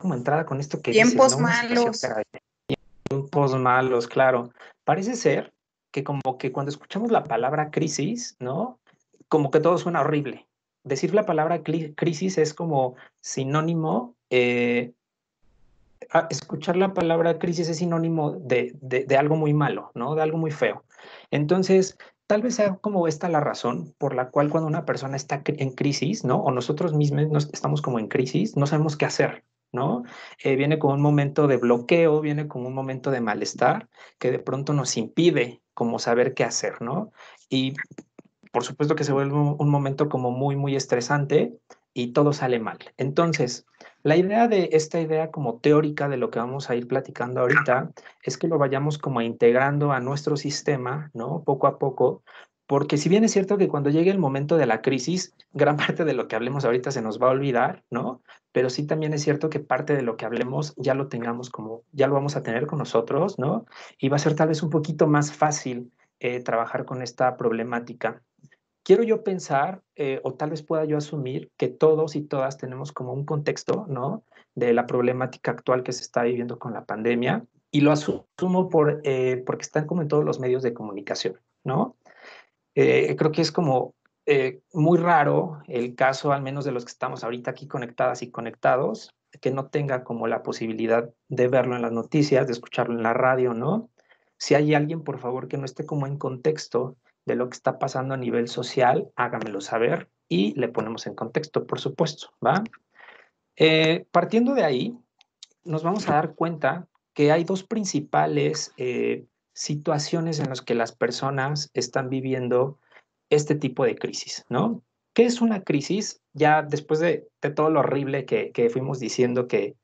como entrada con esto que dices, Tiempos ¿no? Una situación malos. grave. Tiempos malos, claro. Parece ser que como que cuando escuchamos la palabra crisis, ¿no? Como que todo suena horrible. Decir la palabra crisis es como sinónimo, escuchar la palabra crisis es sinónimo de algo muy malo, ¿no? De algo muy feo. Entonces, tal vez sea como esta la razón por la cual cuando una persona está en crisis, ¿no? O nosotros mismos estamos como en crisis, no sabemos qué hacer, ¿no? Viene con un momento de bloqueo, viene con un momento de malestar que de pronto nos impide como saber qué hacer, ¿no? Y por supuesto que se vuelve un momento como muy, muy estresante y todo sale mal. Entonces, la idea de esta idea como teórica de lo que vamos a ir platicando ahorita es que lo vayamos como integrando a nuestro sistema, ¿no? Poco a poco, porque si bien es cierto que cuando llegue el momento de la crisis, gran parte de lo que hablemos ahorita se nos va a olvidar, ¿no? Pero sí también es cierto que parte de lo que hablemos ya lo tengamos como, ya lo vamos a tener con nosotros, ¿no? Y va a ser tal vez un poquito más fácil trabajar con esta problemática. Quiero yo pensar, o tal vez pueda yo asumir, que todos y todas tenemos como un contexto, ¿no? De la problemática actual que se está viviendo con la pandemia, y lo asumo porque están como en todos los medios de comunicación, ¿no? Creo que es como muy raro el caso, al menos de los que estamos ahorita aquí conectadas y conectados, que no tenga como la posibilidad de verlo en las noticias, de escucharlo en la radio, ¿no? Si hay alguien, por favor, que no esté como en contexto de lo que está pasando a nivel social, hágamelo saber y le ponemos en contexto, por supuesto, ¿va? Partiendo de ahí, nos vamos a dar cuenta que hay dos principales situaciones en las que las personas están viviendo este tipo de crisis, ¿no? ¿Qué es una crisis? Ya después de todo lo horrible que fuimos diciendo que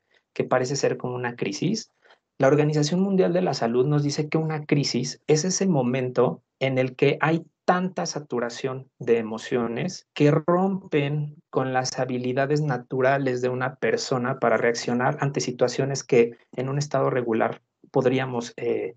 parece ser como una crisis, la Organización Mundial de la Salud nos dice que una crisis es ese momento en el que hay tanta saturación de emociones que rompen con las habilidades naturales de una persona para reaccionar ante situaciones que en un estado regular podríamos eh,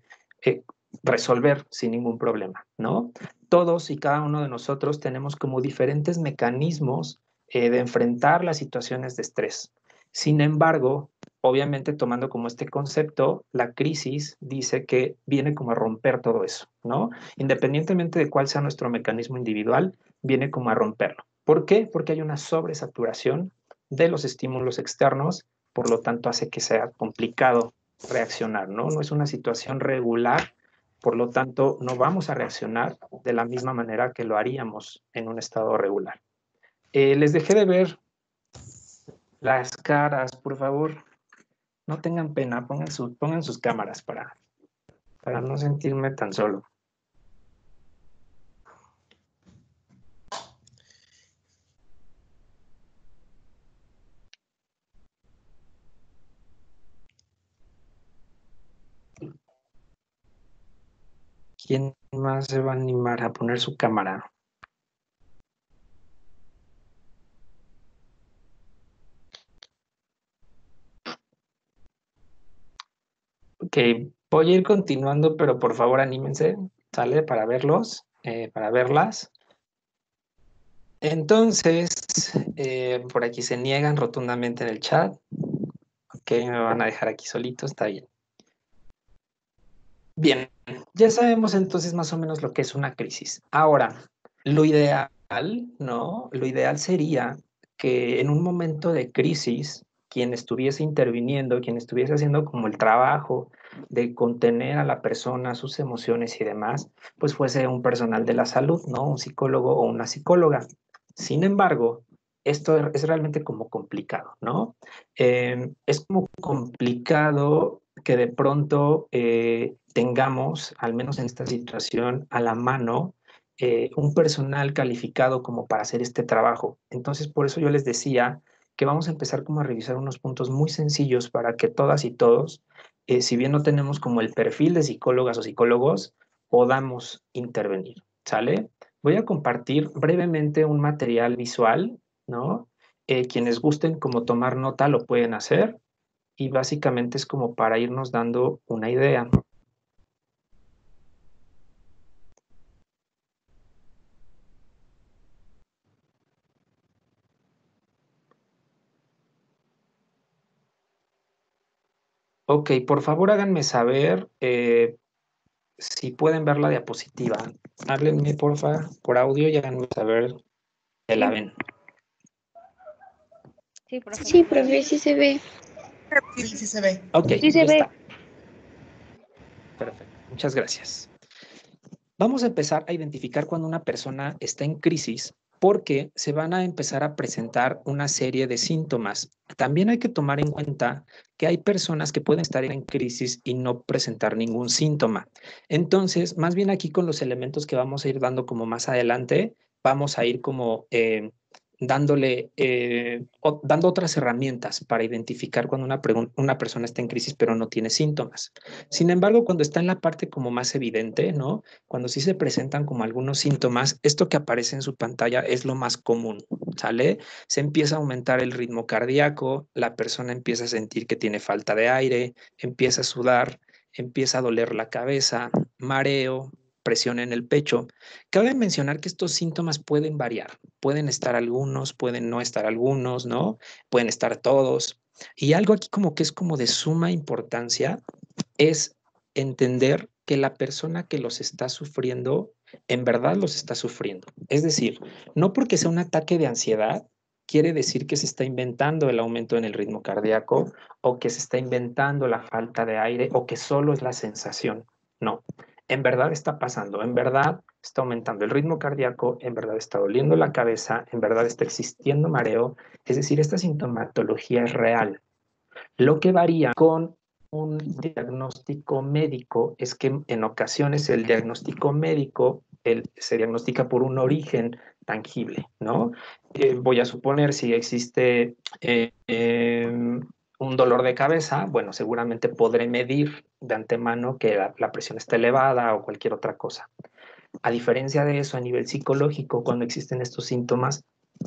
resolver sin ningún problema, ¿no? Todos y cada uno de nosotros tenemos como diferentes mecanismos de enfrentar las situaciones de estrés. Sin embargo, obviamente tomando como este concepto, la crisis dice que viene como a romper todo eso, ¿no? Independientemente de cuál sea nuestro mecanismo individual, viene como a romperlo. ¿Por qué? Porque hay una sobresaturación de los estímulos externos, por lo tanto hace que sea complicado reaccionar, ¿no? No es una situación regular, por lo tanto no vamos a reaccionar de la misma manera que lo haríamos en un estado regular. Les dejé de ver las caras, por favor, no tengan pena, pongan sus cámaras para no sentirme tan solo. ¿Quién más se va a animar a poner su cámara? Ok, voy a ir continuando, pero por favor anímense, ¿sale? Para verlos, para verlas. Entonces, por aquí se niegan rotundamente en el chat. Ok, me van a dejar aquí solito, está bien. Bien, ya sabemos entonces más o menos lo que es una crisis. Ahora, lo ideal, ¿no? Lo ideal sería que en un momento de crisis, quien estuviese interviniendo, quien estuviese haciendo como el trabajo de contener a la persona, sus emociones y demás, pues fuese un personal de la salud, ¿no? Un psicólogo o una psicóloga. Sin embargo, esto es realmente como complicado, ¿no? Es como complicado que de pronto tengamos, al menos en esta situación, a la mano un personal calificado como para hacer este trabajo. Entonces, por eso yo les decía que vamos a empezar como a revisar unos puntos muy sencillos para que todas y todos, si bien no tenemos como el perfil de psicólogas o psicólogos, podamos intervenir, ¿sale? Voy a compartir brevemente un material visual, ¿no? Quienes gusten como tomar nota lo pueden hacer y básicamente es como para irnos dando una idea. Ok, por favor háganme saber si pueden ver la diapositiva. Háblenme, porfa, por audio y háganme saber que la Sí, ven. sí, profe. Sí, profe, sí se ve. Sí, sí se ve. Ok, Sí se ya ve. está. Perfecto, muchas gracias. Vamos a empezar a identificar cuando una persona está en crisis porque se van a empezar a presentar una serie de síntomas. También hay que tomar en cuenta que hay personas que pueden estar en crisis y no presentar ningún síntoma. Entonces, más bien aquí con los elementos que vamos a ir dando como más adelante, vamos a ir como dando otras herramientas para identificar cuando una persona está en crisis pero no tiene síntomas. Sin embargo, cuando está en la parte como más evidente, ¿no? Cuando sí se presentan como algunos síntomas, esto que aparece en su pantalla es lo más común, ¿sale? Se empieza a aumentar el ritmo cardíaco, la persona empieza a sentir que tiene falta de aire, empieza a sudar, empieza a doler la cabeza, mareo, presión en el pecho. Cabe mencionar que estos síntomas pueden variar, pueden estar algunos, pueden no estar algunos, ¿no? Pueden estar todos. Y algo aquí como que es como de suma importancia es entender que la persona que los está sufriendo, en verdad los está sufriendo. Es decir, no porque sea un ataque de ansiedad, quiere decir que se está inventando el aumento en el ritmo cardíaco o que se está inventando la falta de aire o que solo es la sensación. No, en verdad está pasando, en verdad está aumentando el ritmo cardíaco, en verdad está doliendo la cabeza, en verdad está existiendo mareo. Es decir, esta sintomatología es real. Lo que varía con un diagnóstico médico es que en ocasiones el diagnóstico médico se diagnostica por un origen tangible, ¿no? Voy a suponer si existe un dolor de cabeza, bueno, seguramente podré medir de antemano que la presión está elevada o cualquier otra cosa. A diferencia de eso, a nivel psicológico, cuando existen estos síntomas,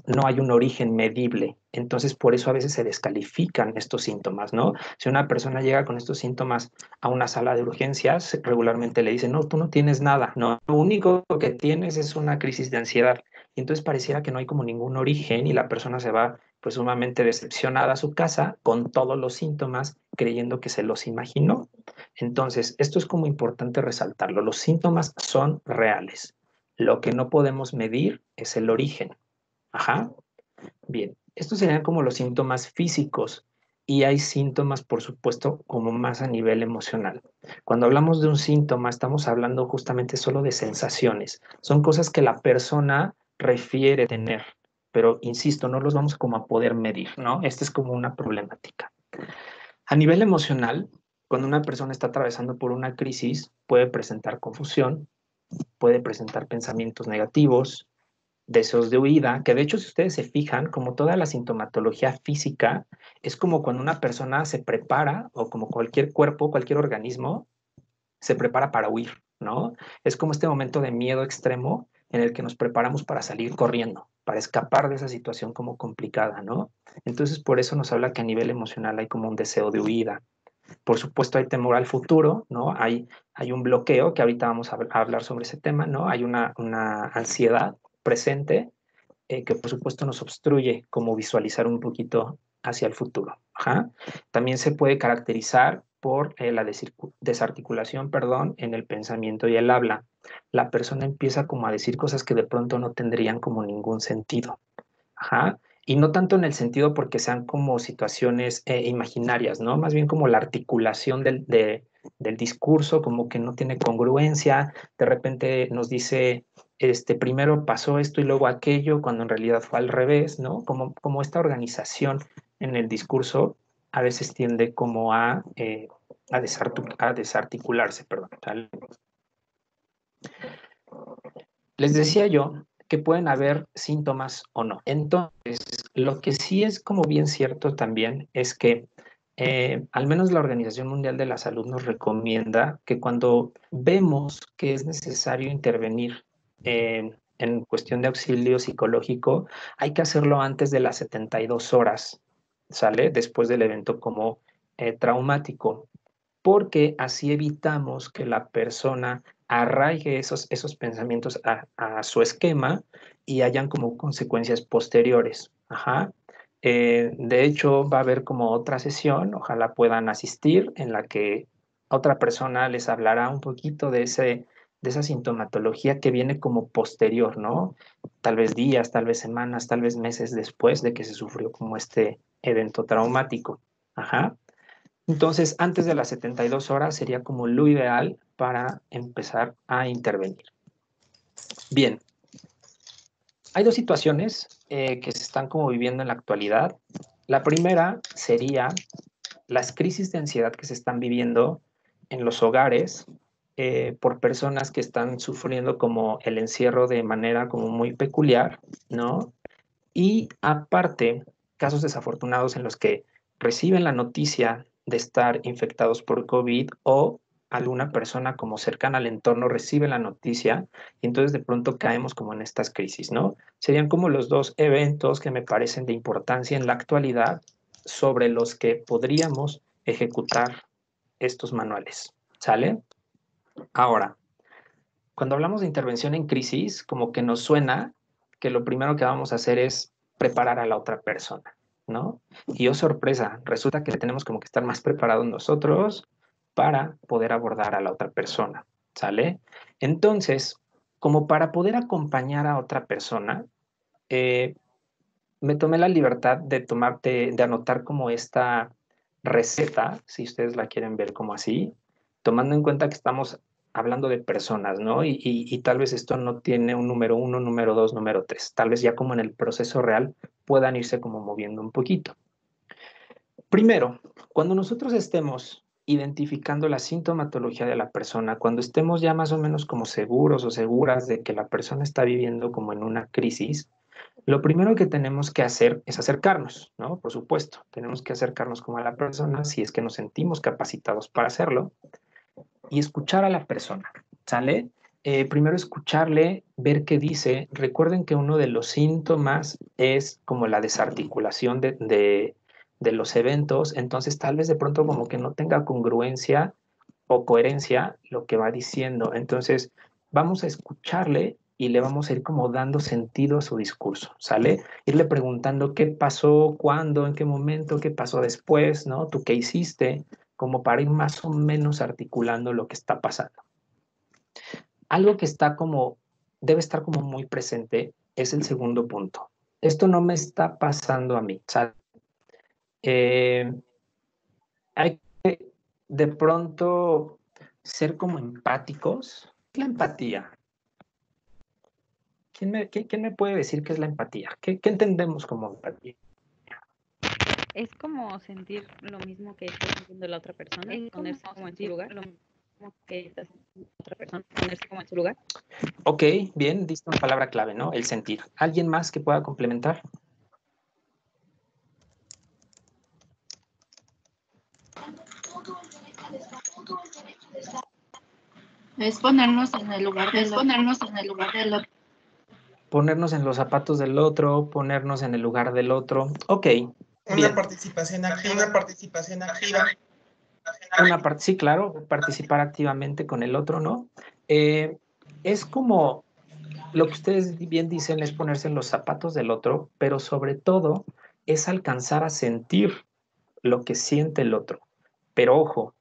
no hay un origen medible. Entonces, por eso a veces se descalifican estos síntomas, ¿no? Si una persona llega con estos síntomas a una sala de urgencias, regularmente le dicen, no, tú no tienes nada, no, lo único que tienes es una crisis de ansiedad. Y entonces pareciera que no hay como ningún origen y la persona se va pues sumamente decepcionada a su casa con todos los síntomas, creyendo que se los imaginó. Entonces, esto es como importante resaltarlo. Los síntomas son reales. Lo que no podemos medir es el origen. Ajá. Bien, estos serían como los síntomas físicos y hay síntomas, por supuesto, como más a nivel emocional. Cuando hablamos de un síntoma, estamos hablando justamente solo de sensaciones. Son cosas que la persona refiere tener, pero insisto, no los vamos como a poder medir, ¿no? Esta es como una problemática. A nivel emocional, cuando una persona está atravesando por una crisis, puede presentar confusión, puede presentar pensamientos negativos, deseos de huida, que de hecho si ustedes se fijan, como toda la sintomatología física, es como cuando una persona se prepara, o como cualquier cuerpo, cualquier organismo, se prepara para huir, ¿no? Es como este momento de miedo extremo en el que nos preparamos para salir corriendo, para escapar de esa situación como complicada, ¿no? Entonces por eso nos habla que a nivel emocional hay como un deseo de huida. Por supuesto, hay temor al futuro, ¿no? Hay un bloqueo, que ahorita vamos a hablar sobre ese tema, ¿no? Hay una ansiedad presente que por supuesto nos obstruye como visualizar un poquito hacia el futuro. Ajá. También se puede caracterizar por la desarticulación, perdón, en el pensamiento y el habla. La persona empieza como a decir cosas que de pronto no tendrían como ningún sentido. Ajá. Y no tanto en el sentido porque sean como situaciones imaginarias, ¿no? Más bien como la articulación del discurso, como que no tiene congruencia. De repente nos dice, primero pasó esto y luego aquello, cuando en realidad fue al revés, ¿no? Como esta organización en el discurso a veces tiende como a desarticularse, perdón. ¿Sale? Les decía yo que pueden haber síntomas o no. Entonces, lo que sí es como bien cierto también es que al menos la Organización Mundial de la Salud nos recomienda que cuando vemos que es necesario intervenir en cuestión de auxilio psicológico, hay que hacerlo antes de las 72 horas, ¿sale? Después del evento como traumático, porque así evitamos que la persona arraigue esos pensamientos a su esquema y hayan como consecuencias posteriores. Ajá. De hecho, va a haber como otra sesión, ojalá puedan asistir, en la que otra persona les hablará un poquito de esa sintomatología que viene como posterior, ¿no? Tal vez días, tal vez semanas, tal vez meses después de que se sufrió como este evento traumático. Ajá. Entonces, antes de las 72 horas sería como lo ideal para empezar a intervenir. Bien, hay dos situaciones que se están como viviendo en la actualidad. La primera sería las crisis de ansiedad que se están viviendo en los hogares por personas que están sufriendo como el encierro de manera como muy peculiar, ¿no? Y aparte, casos desafortunados en los que reciben la noticia de estar infectados por COVID o alguna persona como cercana al entorno recibe la noticia y entonces de pronto caemos como en estas crisis, ¿no? Serían como los dos eventos que me parecen de importancia en la actualidad sobre los que podríamos ejecutar estos manuales, ¿sale? Ahora, cuando hablamos de intervención en crisis, como que nos suena que lo primero que vamos a hacer es preparar a la otra persona, ¿no? Y oh sorpresa, resulta que tenemos como que estar más preparados nosotros para poder abordar a la otra persona, ¿sale? Entonces, como para poder acompañar a otra persona, eh, me tomé la libertad de tomarte, de anotar como esta receta, si ustedes la quieren ver como así, tomando en cuenta que estamos hablando de personas, ¿no? Y tal vez esto no tiene un número uno, número dos, número tres. Tal vez ya como en el proceso real puedan irse como moviendo un poquito. Primero, cuando nosotros estemos identificando la sintomatología de la persona, cuando estemos ya más o menos como seguros o seguras de que la persona está viviendo como en una crisis, lo primero que tenemos que hacer es acercarnos, ¿no? Por supuesto, tenemos que acercarnos como a la persona si es que nos sentimos capacitados para hacerlo y escuchar a la persona, ¿sale? Primero escucharle, ver qué dice. Recuerden que uno de los síntomas es como la desarticulación de los eventos, entonces tal vez de pronto como que no tenga congruencia o coherencia lo que va diciendo. Entonces, vamos a escucharle y le vamos a ir como dando sentido a su discurso, ¿sale? Irle preguntando qué pasó, cuándo, en qué momento, qué pasó después, ¿no? ¿Tú qué hiciste? Como para ir más o menos articulando lo que está pasando. Algo que está como, debe estar como muy presente es el segundo punto. Esto no me está pasando a mí, ¿sale? Eh, hay que de pronto ser como empáticos. La empatía. ¿Quién me puede decir qué es la empatía? ¿Qué entendemos como empatía? Es como sentir lo mismo que está sintiendo la otra persona, ponerse como en su lugar, lo mismo que está sintiendo la otra persona, ponerse como en su lugar. Ok, bien, diste una palabra clave, ¿no? El sentir. ¿Alguien más que pueda complementar? Es ponernos en el lugar del otro. Ponernos en los zapatos del otro, ponernos en el lugar del otro. Ok, Una bien. participación activa. Sí, claro, participar activamente con el otro, ¿no? Es como lo que ustedes bien dicen es ponerse en los zapatos del otro, pero sobre todo es alcanzar a sentir lo que siente el otro. Pero ojo,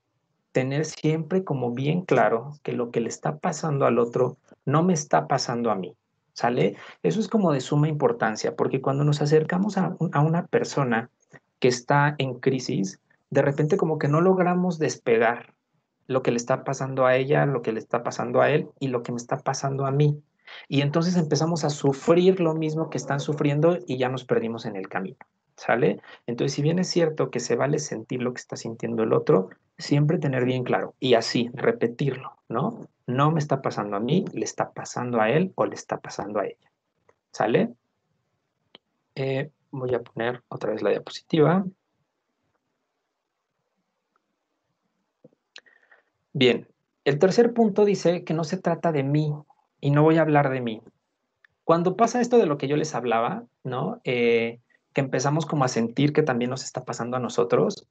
tener siempre como bien claro que lo que le está pasando al otro no me está pasando a mí, ¿sale? Eso es como de suma importancia, porque cuando nos acercamos a una persona que está en crisis, de repente como que no logramos despegar lo que le está pasando a ella, lo que le está pasando a él y lo que me está pasando a mí. Y entonces empezamos a sufrir lo mismo que están sufriendo y ya nos perdimos en el camino, ¿sale? Entonces, si bien es cierto que se vale sentir lo que está sintiendo el otro, siempre tener bien claro y así repetirlo, ¿no? No me está pasando a mí, le está pasando a él o le está pasando a ella, ¿sale? Voy a poner otra vez la diapositiva. Bien, el tercer punto dice que no se trata de mí y no voy a hablar de mí. Cuando pasa esto de lo que yo les hablaba, ¿no? Que empezamos como a sentir que también nos está pasando a nosotros,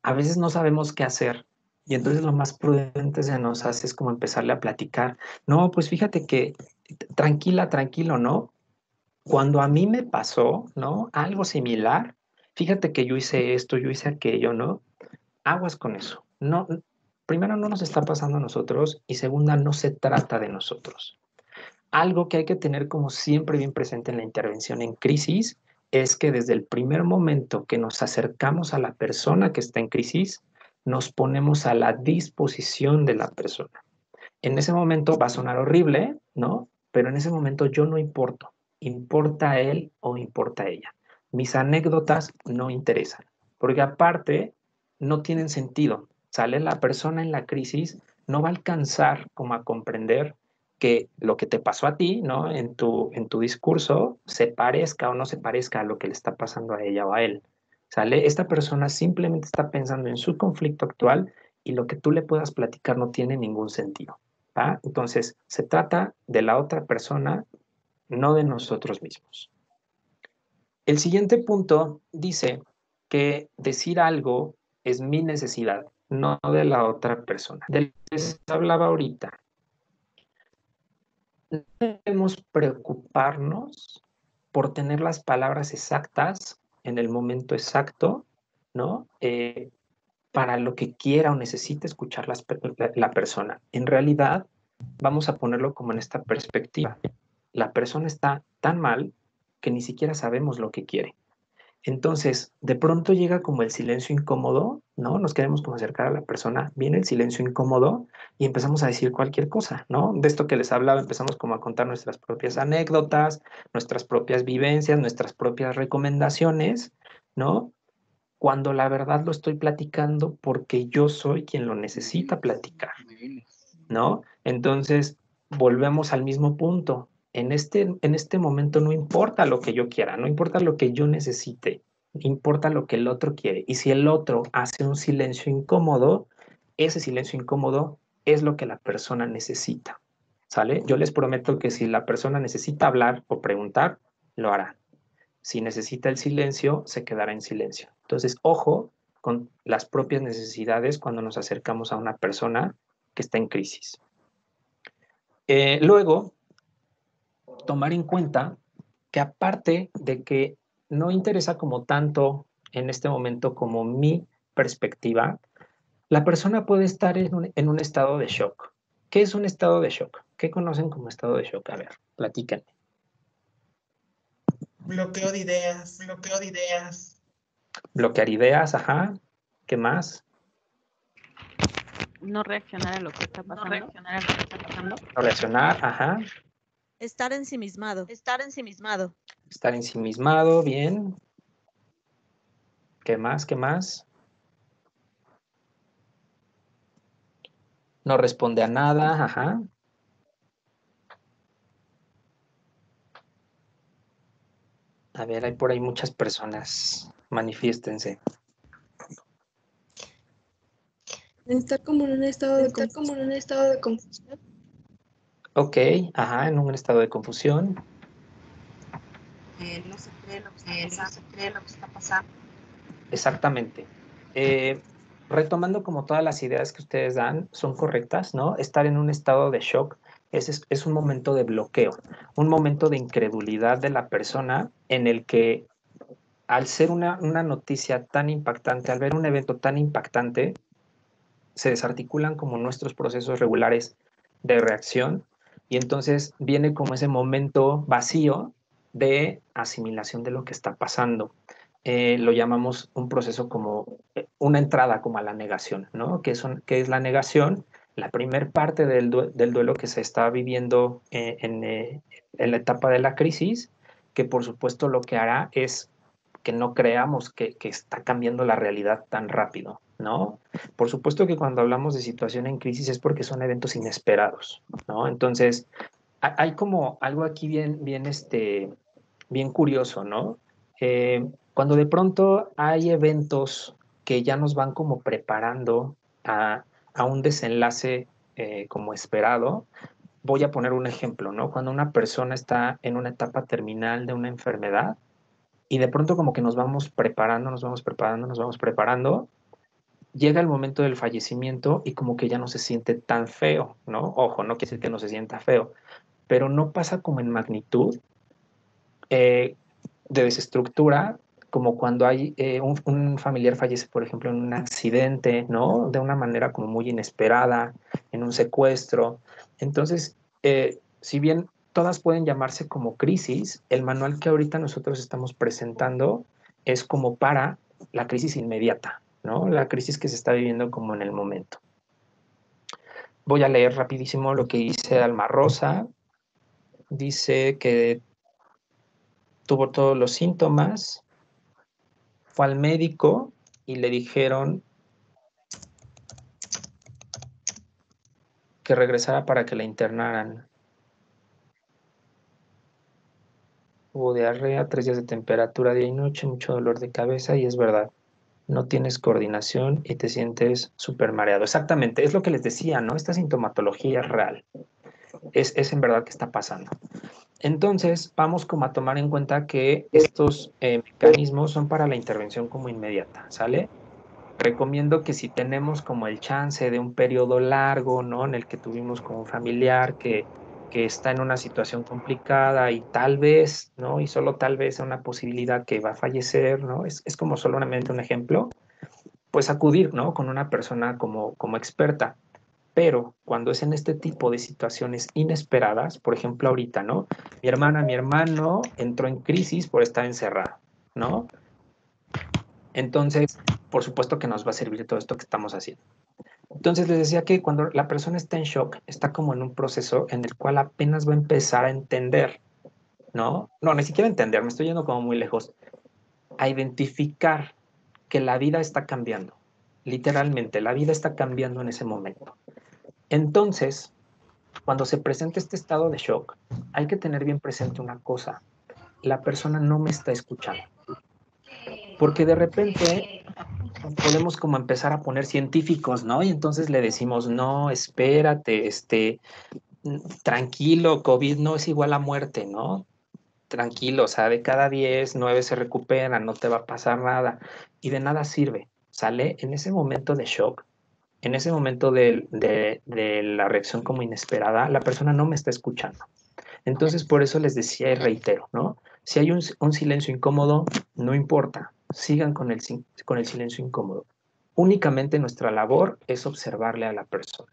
a veces no sabemos qué hacer. Y entonces lo más prudente se nos hace es como empezarle a platicar. No, pues fíjate que tranquila, tranquilo, ¿no? Cuando a mí me pasó, ¿no? Algo similar, fíjate que yo hice esto, yo hice aquello, ¿no? Aguas con eso. No, primero, no nos está pasando a nosotros y segunda, no se trata de nosotros. Algo que hay que tener como siempre bien presente en la intervención en crisis es que desde el primer momento que nos acercamos a la persona que está en crisis, nos ponemos a la disposición de la persona. En ese momento va a sonar horrible, ¿no? Pero en ese momento yo no importo. Importa él o importa ella. Mis anécdotas no interesan, porque aparte no tienen sentido. Sale la persona en la crisis, no va a alcanzar como a comprender que lo que te pasó a ti, ¿no? En tu discurso se parezca o no se parezca a lo que le está pasando a ella o a él. ¿Sale? Esta persona simplemente está pensando en su conflicto actual y lo que tú le puedas platicar no tiene ningún sentido. ¿Va? Entonces, se trata de la otra persona, no de nosotros mismos. El siguiente punto dice que decir algo es mi necesidad, no de la otra persona. Del que les hablaba ahorita. No debemos preocuparnos por tener las palabras exactas en el momento exacto, ¿no? Para lo que quiera o necesite escuchar la persona. En realidad, vamos a ponerlo como en esta perspectiva. La persona está tan mal que ni siquiera sabemos lo que quiere. Entonces, de pronto llega como el silencio incómodo, ¿no? Nos queremos como acercar a la persona, viene el silencio incómodo y empezamos a decir cualquier cosa, ¿no? De esto que les hablaba, empezamos como a contar nuestras propias anécdotas, nuestras propias vivencias, nuestras propias recomendaciones, ¿no? Cuando la verdad lo estoy platicando porque yo soy quien lo necesita platicar, ¿no? Entonces, volvemos al mismo punto. En este momento no importa lo que yo quiera, no importa lo que yo necesite, importa lo que el otro quiere. Y si el otro hace un silencio incómodo, ese silencio incómodo es lo que la persona necesita, ¿sale? Yo les prometo que si la persona necesita hablar o preguntar, lo hará. Si necesita el silencio, se quedará en silencio. Entonces, ojo con las propias necesidades cuando nos acercamos a una persona que está en crisis. Luego, tomar en cuenta que aparte de que no interesa como tanto en este momento como mi perspectiva, la persona puede estar en un estado de shock. ¿Qué es un estado de shock? ¿Qué conocen como estado de shock? A ver, platíquenme. Bloqueo de ideas, bloqueo de ideas. Bloquear ideas, ajá. ¿Qué más? No reaccionar a lo que está pasando. No reaccionar a lo que está pasando. No reaccionar, ajá. Estar ensimismado. Estar ensimismado. Estar ensimismado, bien. ¿Qué más? ¿Qué más? No responde a nada, ajá. A ver, hay por ahí muchas personas. Manifiéstense. Está como en un estado de confusión. Ok, ajá, en un estado de confusión. No se cree lo que está pasando. Exactamente. Retomando como todas las ideas que ustedes dan, son correctas, ¿no? Estar en un estado de shock es un momento de bloqueo, un momento de incredulidad de la persona en el que al ser una noticia tan impactante, al ver un evento tan impactante, se desarticulan como nuestros procesos regulares de reacción y entonces viene como ese momento vacío de asimilación de lo que está pasando. Lo llamamos un proceso como una entrada como a la negación, ¿no? ¿Qué es la negación? La primer parte del duelo que se está viviendo en la etapa de la crisis, que por supuesto lo que hará es que no creamos que está cambiando la realidad tan rápido, ¿no? Por supuesto que cuando hablamos de situación en crisis es porque son eventos inesperados, ¿no? Entonces, hay como algo aquí bien curioso, ¿no? Cuando de pronto hay eventos que ya nos van como preparando a un desenlace como esperado, voy a poner un ejemplo, ¿no? Cuando una persona está en una etapa terminal de una enfermedad y de pronto como que nos vamos preparando, nos vamos preparando, nos vamos preparando, llega el momento del fallecimiento y como que ya no se siente tan feo, ¿no? Ojo, no quiere decir que no se sienta feo, pero no pasa como en magnitud de desestructura como cuando hay un familiar fallece, por ejemplo, en un accidente, ¿no? De una manera como muy inesperada, en un secuestro. Entonces, si bien todas pueden llamarse como crisis, el manual que ahorita nosotros estamos presentando es como para la crisis inmediata, ¿no? La crisis que se está viviendo como en el momento. Voy a leer rapidísimo lo que dice Alma Rosa. Dice que tuvo todos los síntomas, fue al médico y le dijeron que regresara para que la internaran. Hubo diarrea, 3 días de temperatura día y noche, mucho dolor de cabeza y es verdad, no tienes coordinación y te sientes súper mareado. Exactamente, es lo que les decía, ¿no? Esta sintomatología es real, es en verdad que está pasando. Entonces, vamos como a tomar en cuenta que estos mecanismos son para la intervención como inmediata, ¿sale? Recomiendo que si tenemos como el chance de un periodo largo, ¿no? En el que tuvimos como un familiar que está en una situación complicada y tal vez, ¿no? Y solo tal vez sea una posibilidad que va a fallecer, ¿no? Es como solamente un ejemplo, pues acudir, ¿no? Con una persona como experta. Pero cuando es en este tipo de situaciones inesperadas, por ejemplo ahorita, ¿no? Mi hermana, mi hermano entró en crisis por estar encerrado, ¿no? Entonces, por supuesto que nos va a servir todo esto que estamos haciendo. Entonces les decía que cuando la persona está en shock, está como en un proceso en el cual apenas va a empezar a entender, ¿no? No, ni siquiera entender, me estoy yendo como muy lejos, a identificar que la vida está cambiando. Literalmente, la vida está cambiando en ese momento. Entonces, cuando se presenta este estado de shock, hay que tener bien presente una cosa, la persona no me está escuchando, porque de repente podemos como empezar a poner científicos, ¿no? Y entonces le decimos, no, espérate, tranquilo, COVID no es igual a muerte, ¿no? Tranquilo, o sea, de cada 10, 9 se recuperan, no te va a pasar nada. Y de nada sirve, ¿sale? En ese momento de shock, en ese momento de la reacción como inesperada, la persona no me está escuchando. Entonces, por eso les decía y reitero, ¿no? Si hay un silencio incómodo, no importa, sigan con el silencio incómodo. Únicamente nuestra labor es observarle a la persona.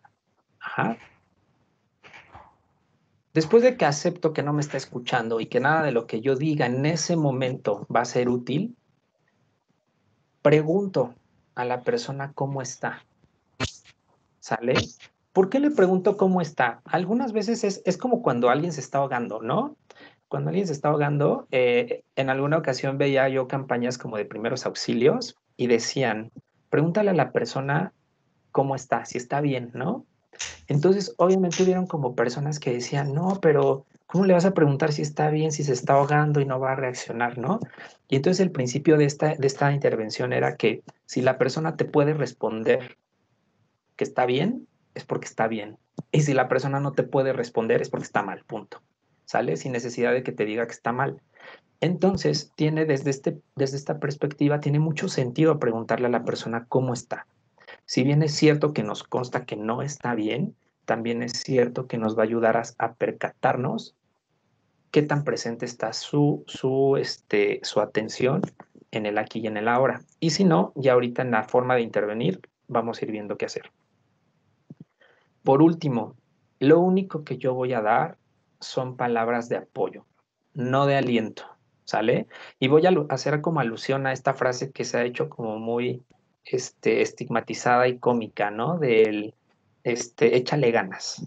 Ajá. Después de que acepto que no me está escuchando y que nada de lo que yo diga en ese momento va a ser útil, pregunto a la persona cómo está. ¿Sale? ¿Por qué le pregunto cómo está? Algunas veces es como cuando alguien se está ahogando, ¿no? Cuando alguien se está ahogando, en alguna ocasión veía yo campañas como de primeros auxilios y decían, pregúntale a la persona cómo está, si está bien, ¿no? Entonces, obviamente hubieron como personas que decían, no, pero ¿cómo le vas a preguntar si está bien, si se está ahogando y no va a reaccionar, ¿no? Y entonces el principio de esta intervención era que si la persona te puede responder que está bien, es porque está bien. Y si la persona no te puede responder, es porque está mal, punto. ¿Sale? Sin necesidad de que te diga que está mal. Entonces, tiene desde esta perspectiva, tiene mucho sentido preguntarle a la persona cómo está. Si bien es cierto que nos consta que no está bien, también es cierto que nos va a ayudar a percatarnos qué tan presente está su atención en el aquí y en el ahora. Y si no, ya ahorita en la forma de intervenir, vamos a ir viendo qué hacer. Por último, lo único que yo voy a dar son palabras de apoyo, no de aliento, ¿sale? Y voy a hacer como alusión a esta frase que se ha hecho como muy estigmatizada y cómica, ¿no? Échale ganas.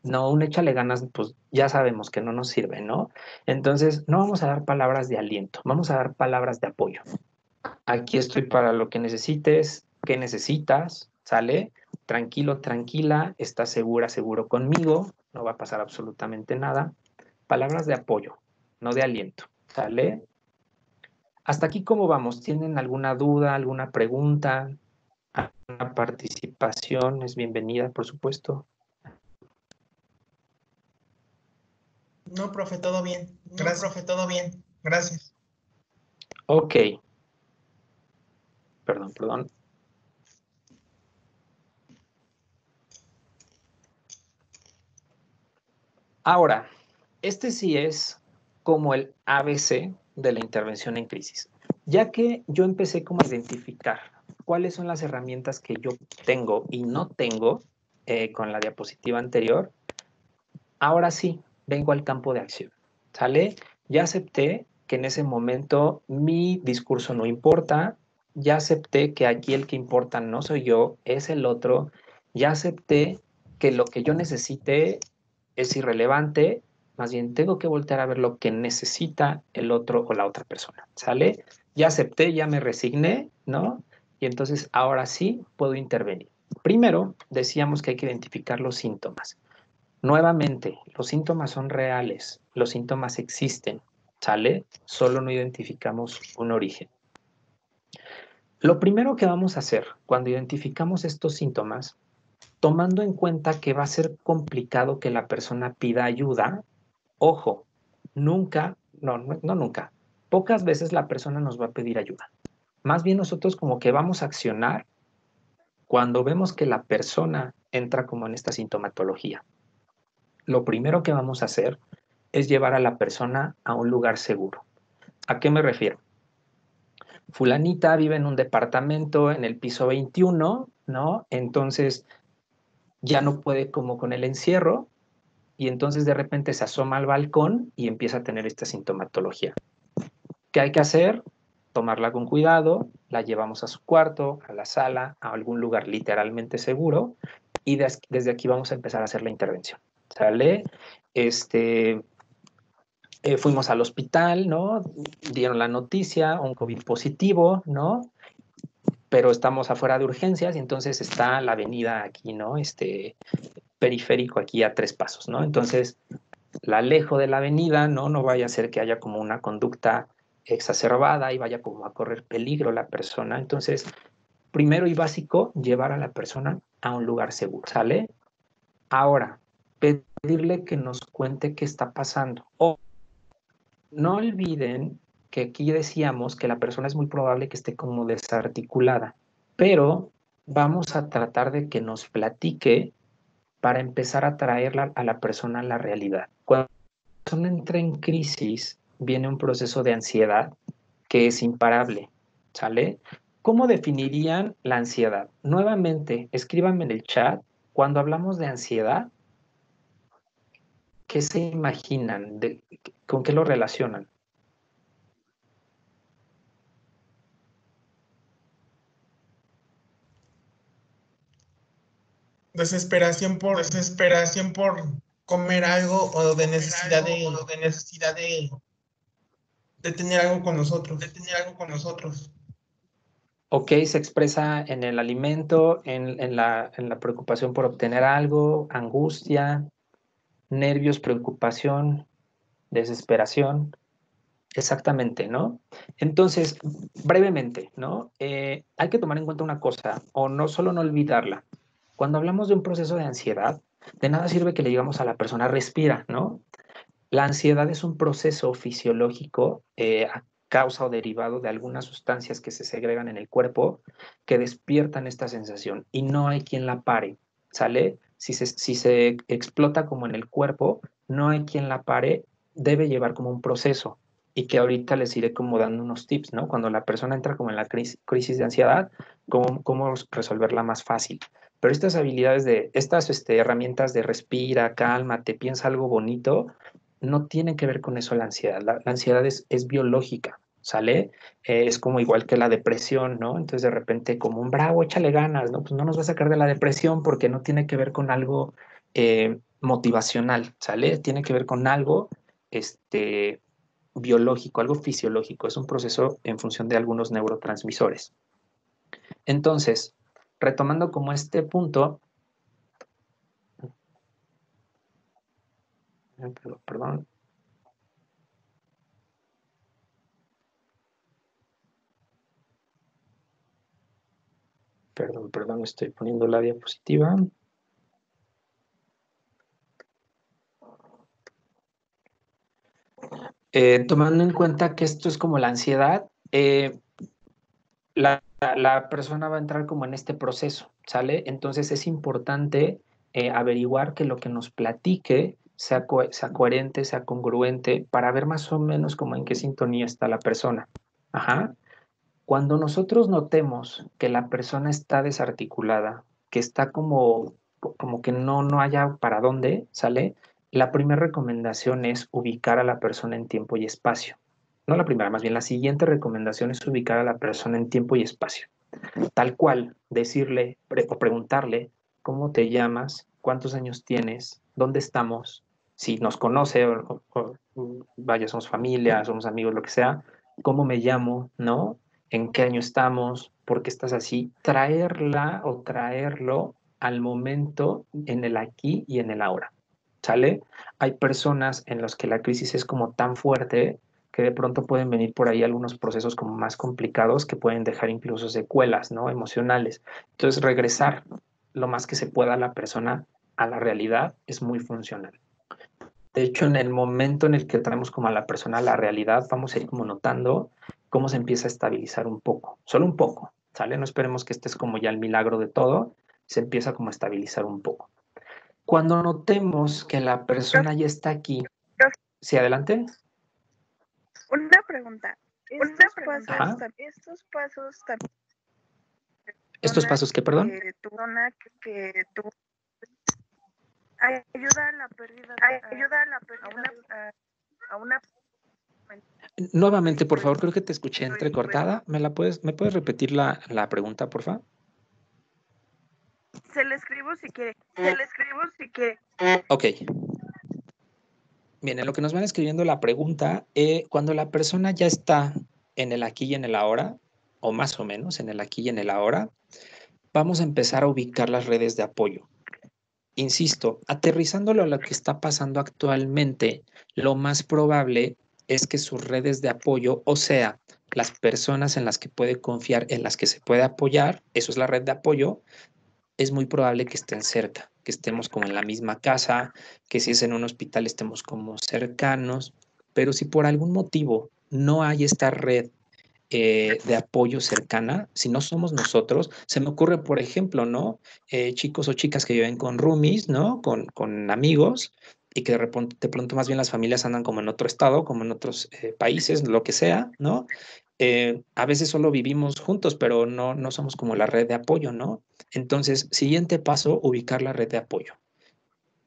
No, un échale ganas, pues ya sabemos que no nos sirve, ¿no? Entonces, no vamos a dar palabras de aliento, vamos a dar palabras de apoyo. Aquí estoy para lo que necesites, qué necesitas, ¿sale? Tranquilo, tranquila, estás segura, seguro conmigo, no va a pasar absolutamente nada. Palabras de apoyo, no de aliento, ¿sale? Hasta aquí, ¿cómo vamos? ¿Tienen alguna duda, alguna pregunta? ¿Alguna participación? Es bienvenida, por supuesto. No, profe, todo bien. Gracias. No, profe, todo bien. Gracias. Ok. Perdón. Ahora, este sí es como el ABC de la intervención en crisis. Ya que yo empecé como a identificar cuáles son las herramientas que yo tengo y no tengo con la diapositiva anterior, ahora sí, vengo al campo de acción, ¿sale? Ya acepté que en ese momento mi discurso no importa, ya acepté que aquí el que importa no soy yo, es el otro, ya acepté que lo que yo necesite es irrelevante, más bien tengo que voltear a ver lo que necesita el otro o la otra persona, ¿sale? Ya acepté, ya me resigné, ¿no? Y entonces ahora sí puedo intervenir. Primero, decíamos que hay que identificar los síntomas. Nuevamente, los síntomas son reales, los síntomas existen, ¿sale? Solo no identificamos un origen. Lo primero que vamos a hacer cuando identificamos estos síntomas, tomando en cuenta que va a ser complicado que la persona pida ayuda, ojo, nunca, no nunca, pocas veces la persona nos va a pedir ayuda. Más bien nosotros como que vamos a accionar cuando vemos que la persona entra como en esta sintomatología. Lo primero que vamos a hacer es llevar a la persona a un lugar seguro. ¿A qué me refiero? Fulanita vive en un departamento en el piso 21, ¿no? Entonces ya no puede como con el encierro y entonces de repente se asoma al balcón y empieza a tener esta sintomatología. ¿Qué hay que hacer? Tomarla con cuidado, la llevamos a su cuarto, a la sala, a algún lugar literalmente seguro y desde aquí vamos a empezar a hacer la intervención. ¿Sale? Fuimos al hospital, ¿no? Dieron la noticia, un COVID positivo, ¿no? Pero estamos afuera de urgencias y entonces está la avenida aquí, ¿no? Periférico aquí a 3 pasos, ¿no? Entonces la alejo de la avenida, ¿no? No vaya a ser que haya como una conducta exacerbada y vaya como a correr peligro la persona. Entonces, primero y básico, llevar a la persona a un lugar seguro, ¿sale? Ahora, pedirle que nos cuente qué está pasando. No olviden que aquí decíamos que la persona es muy probable que esté como desarticulada, pero vamos a tratar de que nos platique para empezar a traerla a la persona a la realidad. Cuando la persona entra en crisis, viene un proceso de ansiedad que es imparable, ¿sale? ¿Cómo definirían la ansiedad? Nuevamente, escríbanme en el chat, cuando hablamos de ansiedad, ¿qué se imaginan? ¿Con qué lo relacionan? Desesperación por comer algo o de necesidad de tener algo con nosotros. Ok, se expresa en el alimento, en la preocupación por obtener algo, angustia, nervios, preocupación, desesperación. Exactamente, ¿no? Entonces, brevemente, ¿no? Hay que tomar en cuenta una cosa, o no solo no olvidarla. Cuando hablamos de un proceso de ansiedad, de nada sirve que le digamos a la persona respira, ¿no? La ansiedad es un proceso fisiológico a causa o derivado de algunas sustancias que se segregan en el cuerpo que despiertan esta sensación y no hay quien la pare, ¿sale? Si se explota como en el cuerpo, no hay quien la pare, debe llevar como un proceso y que ahorita les iré como dando unos tips, ¿no? Cuando la persona entra como en la crisis de ansiedad, cómo resolverla más fácil. Pero estas habilidades estas herramientas de respira, cálmate, piensa algo bonito, no tiene que ver con eso la ansiedad. La ansiedad es biológica, ¿sale? Es como igual que la depresión, ¿no? Entonces de repente como un bravo, échale ganas, ¿no? Pues no nos va a sacar de la depresión porque no tiene que ver con algo motivacional, ¿sale? Tiene que ver con algo biológico, algo fisiológico. Es un proceso en función de algunos neurotransmisores. Entonces, retomando como este punto, perdón. Perdón, estoy poniendo la diapositiva. Tomando en cuenta que esto es como la ansiedad, la persona va a entrar como en este proceso, ¿sale? Entonces es importante averiguar que lo que nos platique sea coherente, sea congruente, para ver más o menos como en qué sintonía está la persona. Ajá. Cuando nosotros notemos que la persona está desarticulada, que está como que no haya para dónde, ¿sale? La primera recomendación es ubicar a la persona en tiempo y espacio. No la primera, más bien la siguiente recomendación es ubicar a la persona en tiempo y espacio. Tal cual, decirle o preguntarle cómo te llamas, cuántos años tienes, dónde estamos, si nos conoce vaya, somos familia, somos amigos, lo que sea, cómo me llamo, ¿no? ¿En qué año estamos? ¿Por qué estás así? Traerla o traerlo al momento en el aquí y en el ahora, ¿sale? Hay personas en las que la crisis es como tan fuerte que de pronto pueden venir por ahí algunos procesos como más complicados que pueden dejar incluso secuelas, ¿no? Emocionales. Entonces, regresar lo más que se pueda a la persona a la realidad es muy funcional. De hecho, en el momento en el que traemos como a la persona a la realidad, vamos a ir como notando cómo se empieza a estabilizar un poco, solo un poco, ¿sale? No esperemos que este es como ya el milagro de todo, se empieza como a estabilizar un poco. Cuando notemos que la persona ya está aquí, ¿sí, adelante? Una pregunta. Ajá. Estos pasos también. ¿Estos pasos qué, perdón? Que tú ayuda a la pérdida a una. Nuevamente, por favor, creo que te escuché entrecortada. ¿Me puedes repetir la pregunta, por favor? Se le escribo si quiere. Ok. Bien, en lo que nos van escribiendo la pregunta, cuando la persona ya está en el aquí y en el ahora, o más o menos en el aquí y en el ahora, vamos a empezar a ubicar las redes de apoyo. Insisto, aterrizándolo a lo que está pasando actualmente, lo más probable es que sus redes de apoyo, o sea, las personas en las que puede confiar, en las que se puede apoyar, eso es la red de apoyo, es muy probable que estén cerca, que estemos como en la misma casa, que si es en un hospital estemos como cercanos, pero si por algún motivo no hay esta red de apoyo cercana, si no somos nosotros, se me ocurre, por ejemplo, ¿no? Chicos o chicas que viven con roomies, ¿no? Con amigos y que de pronto más bien las familias andan como en otro estado, como en otros países, lo que sea, ¿no? A veces solo vivimos juntos, pero no somos como la red de apoyo, ¿no? Entonces, siguiente paso, ubicar la red de apoyo.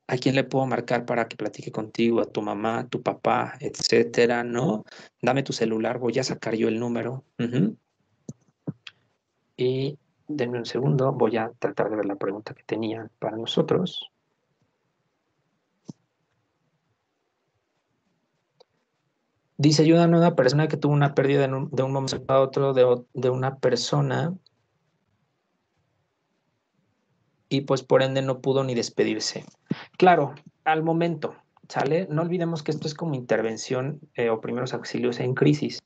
¿A quién le puedo marcar para que platique contigo? A tu mamá, a tu papá, etcétera, ¿no? Dame tu celular, voy a sacar yo el número. Y denme un segundo, voy a tratar de ver la pregunta que tenía para nosotros. Dice, ayudan a una persona que tuvo una pérdida de un momento a otro de una persona y pues por ende no pudo ni despedirse. Claro, al momento, ¿sale? No olvidemos que esto es como intervención o primeros auxilios en crisis.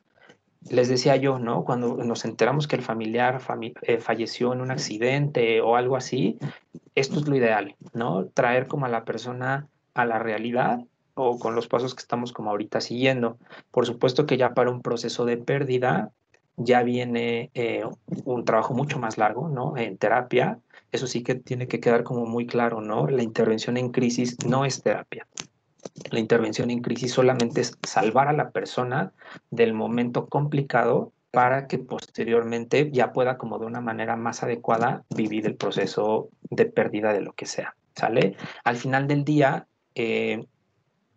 Les decía yo, ¿no? Cuando nos enteramos que el familiar falleció en un accidente o algo así, esto es lo ideal, ¿no? Traer como a la persona a la realidad o con los pasos que estamos como ahorita siguiendo. Por supuesto que ya para un proceso de pérdida ya viene un trabajo mucho más largo, ¿no? En terapia, eso sí que tiene que quedar como muy claro, ¿no? La intervención en crisis no es terapia. La intervención en crisis solamente es salvar a la persona del momento complicado para que posteriormente ya pueda como de una manera más adecuada vivir el proceso de pérdida de lo que sea, ¿sale? Al final del día,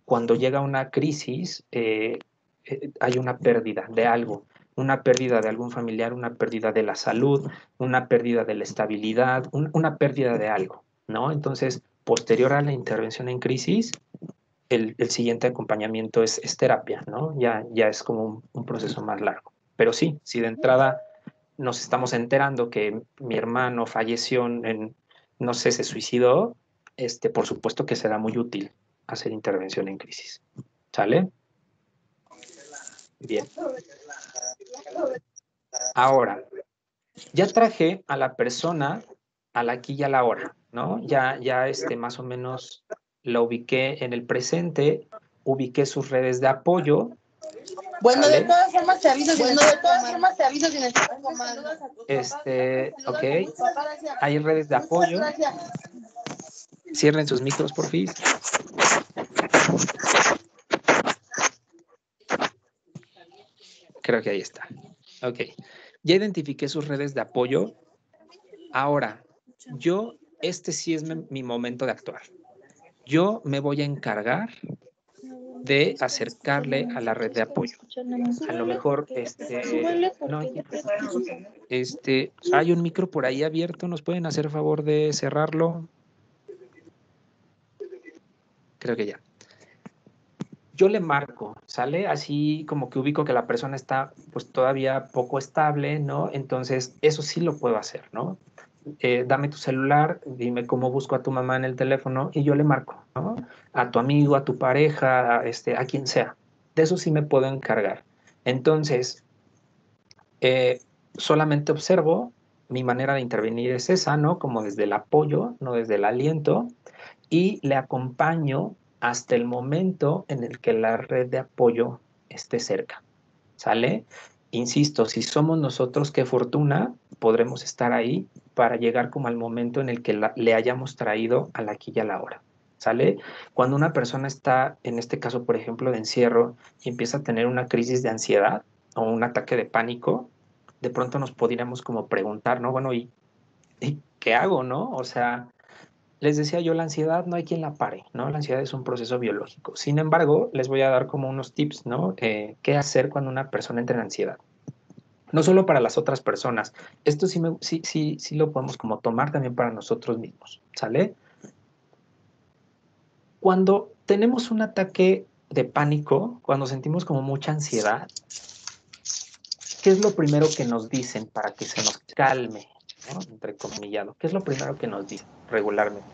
cuando llega una crisis, hay una pérdida de algo, una pérdida de algún familiar, una pérdida de la salud, una pérdida de la estabilidad, una pérdida de algo, ¿no? Entonces, posterior a la intervención en crisis, el siguiente acompañamiento es terapia, ¿no? Ya es como un proceso más largo. Pero sí, si de entrada nos estamos enterando que mi hermano falleció no sé, se suicidó, por supuesto que será muy útil hacer intervención en crisis. ¿Sale? Bien. Ahora, ya traje a la persona al aquí y a la hora, ¿no? Ya más o menos la ubiqué en el presente, ubiqué sus redes de apoyo. Bueno, ¿sale? de todas formas te aviso si necesitas más. Ok. Hay redes de apoyo. Cierren sus micros, por fin. Creo que ahí está. Ok. Ya identifiqué sus redes de apoyo. Ahora, este sí es mi momento de actuar. Yo me voy a encargar de acercarle a la red de apoyo. A lo mejor, no, hay un micro por ahí abierto, ¿nos pueden hacer favor de cerrarlo? Creo que ya. Yo le marco, ¿sale? Así como que ubico que la persona está pues todavía poco estable, ¿no? Entonces, eso sí lo puedo hacer, ¿no? Dame tu celular, dime cómo busco a tu mamá en el teléfono y yo le marco, ¿no? A tu amigo, a tu pareja, a quien sea. De eso sí me puedo encargar. Entonces, solamente observo, mi manera de intervenir es esa, ¿no? Como desde el apoyo, no desde el aliento, y le acompaño hasta el momento en el que la red de apoyo esté cerca, ¿sale? Insisto, si somos nosotros, qué fortuna, podremos estar ahí para llegar como al momento en el que le hayamos traído a la aquí y a la hora, ¿sale? Cuando una persona está, en este caso, por ejemplo, de encierro y empieza a tener una crisis de ansiedad o un ataque de pánico, de pronto nos podríamos como preguntar, ¿no? Bueno, ¿y qué hago, no? O sea, les decía yo, la ansiedad no hay quien la pare, ¿no? La ansiedad es un proceso biológico. Sin embargo, les voy a dar como unos tips, ¿no? ¿Qué hacer cuando una persona entra en ansiedad? No solo para las otras personas. Esto sí lo podemos como tomar también para nosotros mismos, ¿sale? Cuando tenemos un ataque de pánico, cuando sentimos como mucha ansiedad, ¿qué es lo primero que nos dicen para que se nos calme, ¿no? Entrecomillado. ¿Qué es lo primero que nos dicen regularmente?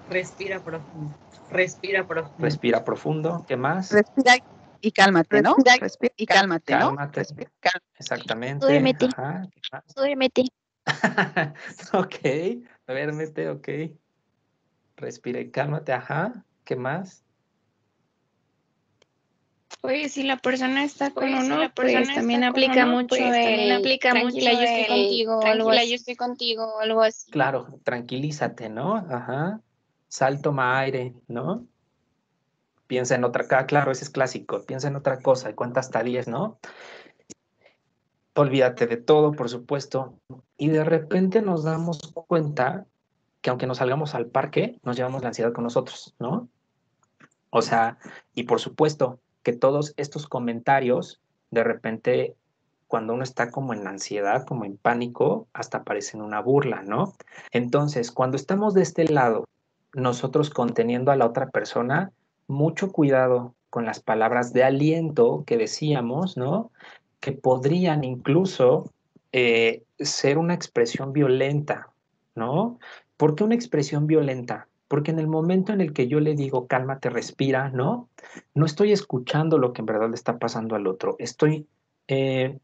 Respira profundo. Respira profundo. Respira profundo. ¿Qué más? Respira y cálmate, ¿no? Respira y cálmate, ¿no? Cálmate. Exactamente. Duérmete. Ajá. ¿Qué más? Duérmete. Ok. Duérmete, ok. Respira y cálmate. Ajá. ¿Qué más? Pues si la persona está con uno, la pues persona también está con aplica uno, mucho pues también el aplica tranquila, mucho yo estoy contigo o algo tranquila, así. yo estoy contigo o algo así. Claro, tranquilízate, ¿no? Ajá. Sal, toma aire, ¿no? Piensa en otra cosa. Claro, ese es clásico. Piensa en otra cosa y cuenta hasta 10, ¿no? Olvídate de todo, por supuesto. Y de repente nos damos cuenta que aunque nos salgamos al parque, nos llevamos la ansiedad con nosotros, ¿no? O sea, y por supuesto que todos estos comentarios, de repente, cuando uno está como en ansiedad, como en pánico, hasta parecen una burla, ¿no? Entonces, cuando estamos de este lado, nosotros conteniendo a la otra persona, mucho cuidado con las palabras de aliento que decíamos, ¿no? Que podrían incluso ser una expresión violenta, ¿no? ¿Por qué una expresión violenta? Porque en el momento en el que yo le digo, cálmate, respira, ¿no? No estoy escuchando lo que en verdad le está pasando al otro, estoy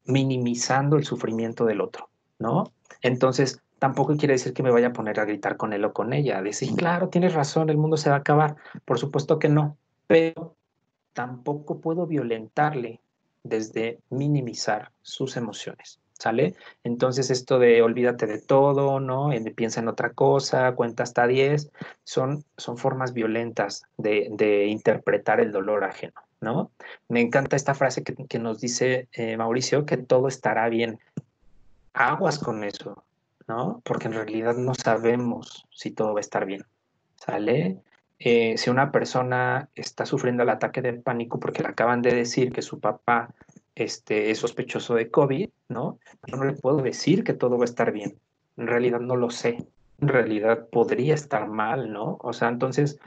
minimizando el sufrimiento del otro, ¿no? Entonces, tampoco quiere decir que me vaya a poner a gritar con él o con ella, a decir, claro, tienes razón, el mundo se va a acabar. Por supuesto que no, pero tampoco puedo violentarle desde minimizar sus emociones, ¿sale? Entonces esto de olvídate de todo, ¿no? Piensa en otra cosa, cuenta hasta 10, son formas violentas de interpretar el dolor ajeno, ¿no? Me encanta esta frase que nos dice Mauricio, que todo estará bien. Aguas con eso, ¿no? Porque en realidad no sabemos si todo va a estar bien, ¿sale? Si una persona está sufriendo el ataque de pánico porque le acaban de decir que su papá es sospechoso de COVID, ¿no? Yo no le puedo decir que todo va a estar bien. En realidad no lo sé. En realidad podría estar mal, ¿no? O sea, entonces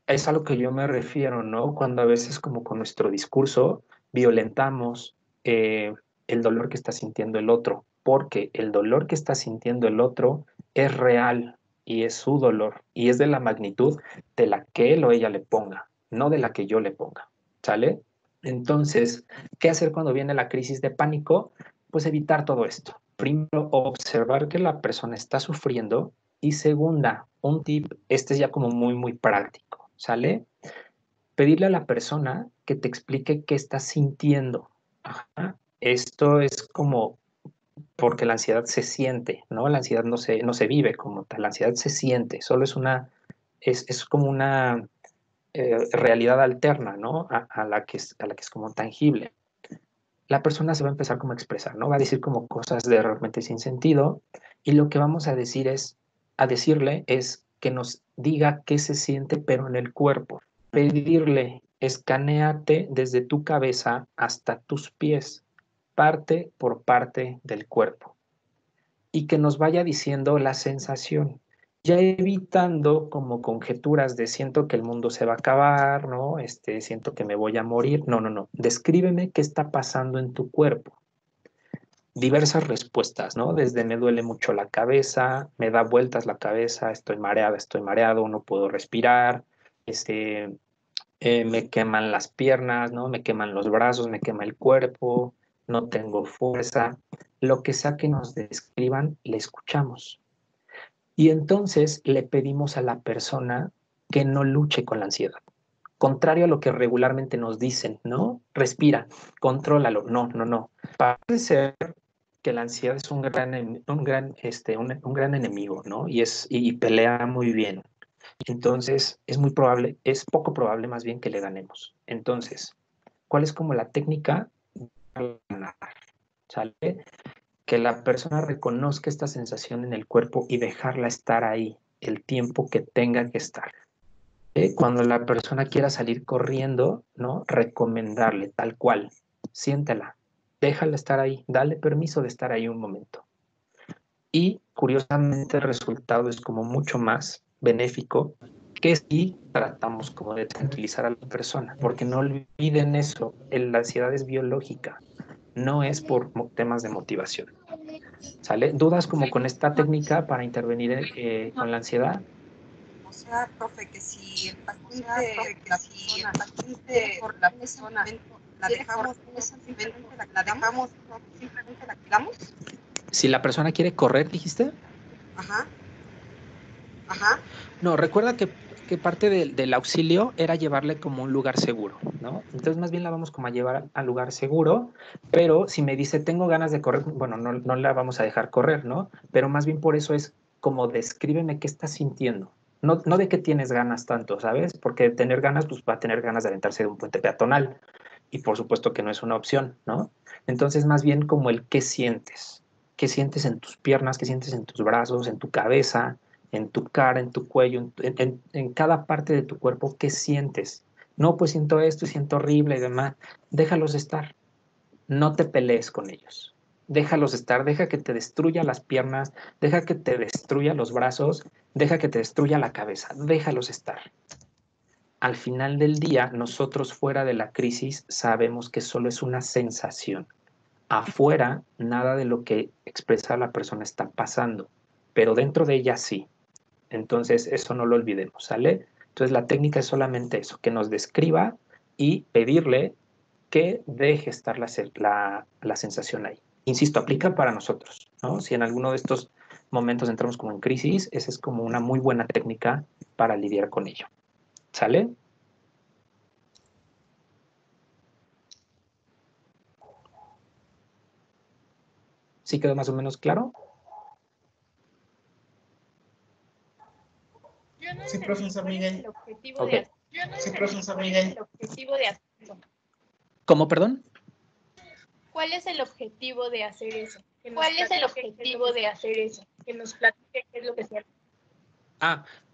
es a lo que yo me refiero, ¿no? Cuando a veces como con nuestro discurso violentamos el dolor que está sintiendo el otro, porque el dolor que está sintiendo el otro es real y es su dolor y es de la magnitud de la que él o ella le ponga, no de la que yo le ponga, ¿sale? Entonces, ¿qué hacer cuando viene la crisis de pánico? Pues evitar todo esto. Primero, observar que la persona está sufriendo y segunda, un tip, este es ya como muy práctico, ¿sale? Pedirle a la persona que te explique qué está sintiendo. Ajá. Esto es como porque la ansiedad se siente, ¿no? La ansiedad no se vive como tal, la ansiedad se siente, solo es como una realidad alterna, ¿no? A la que es como tangible. la persona se va a empezar como a expresar, ¿no? Va a decir como cosas de realmente sin sentido, y lo que vamos a decirle es que nos diga qué se siente, pero en el cuerpo. Pedirle, escanéate desde tu cabeza hasta tus pies, parte por parte del cuerpo, y que nos vaya diciendo la sensación, ya evitando como conjeturas de siento que el mundo se va a acabar, ¿no? Siento que me voy a morir. No, no, no. Descríbeme qué está pasando en tu cuerpo. Diversas respuestas, ¿no? Desde me duele mucho la cabeza, me da vueltas la cabeza, estoy mareada, estoy mareado, no puedo respirar, me queman las piernas, ¿no? Me queman los brazos, me quema el cuerpo, no tengo fuerza. Lo que sea que nos describan, le escuchamos. Y entonces le pedimos a la persona que no luche con la ansiedad. Contrario a lo que regularmente nos dicen, ¿no? Respira, contrólalo. No, no, no. Parece ser que la ansiedad es un gran enemigo, ¿no? Y pelea muy bien. Entonces, es poco probable más bien que le ganemos. Entonces, ¿cuál es como la técnica? ¿Sale? Que la persona reconozca esta sensación en el cuerpo y dejarla estar ahí el tiempo que tenga que estar. Cuando la persona quiera salir corriendo, ¿no? Recomendarle tal cual, siéntela, déjala estar ahí, dale permiso de estar ahí un momento. Y curiosamente el resultado es como mucho más benéfico que si tratamos como de tranquilizar a la persona, porque no olviden eso, la ansiedad es biológica, no es por temas de motivación. ¿Sale? ¿Dudas como con esta técnica para intervenir con la ansiedad? O sea, profe, que si el paciente por la persona la dejamos, simplemente la quitamos. Si la persona quiere correr, dijiste. Ajá. Ajá. No, recuerda que parte del auxilio era llevarle como a un lugar seguro, ¿no? Entonces más bien la vamos como a llevar al lugar seguro, pero si me dice tengo ganas de correr, bueno, no la vamos a dejar correr, ¿no? Pero más bien por eso es como descríbeme qué estás sintiendo. No de qué tienes ganas tanto, ¿sabes? Porque tener ganas, pues va a tener ganas de aventarse de un puente peatonal. Y por supuesto que no es una opción, ¿no? Entonces más bien como el qué sientes. ¿Qué sientes en tus piernas? ¿Qué sientes en tus brazos? ¿En tu cabeza? ¿En tu cara? ¿En tu cuello? En cada parte de tu cuerpo, ¿qué sientes? No, pues siento esto y siento horrible y demás. Déjalos estar. No te pelees con ellos. Déjalos estar, deja que te destruya las piernas, deja que te destruya los brazos, deja que te destruya la cabeza, déjalos estar. Al final del día, nosotros fuera de la crisis sabemos que solo es una sensación. Afuera, nada de lo que expresa la persona está pasando, pero dentro de ella sí. Entonces, eso no lo olvidemos, ¿sale? Entonces, la técnica es solamente eso, que nos describa y pedirle que deje estar la sensación ahí. Insisto, aplica para nosotros, ¿no? Si en alguno de estos momentos entramos como en crisis, esa es como una muy buena técnica para lidiar con ello. ¿Sale? ¿Sí quedó más o menos claro? Sí, profesor Miguel. Okay. Sí, profesor Miguel. ¿Cómo, perdón? ¿Cuál es el objetivo de hacer eso? ¿Cuál es el objetivo de hacer eso? Que nos platique qué es lo que se hace.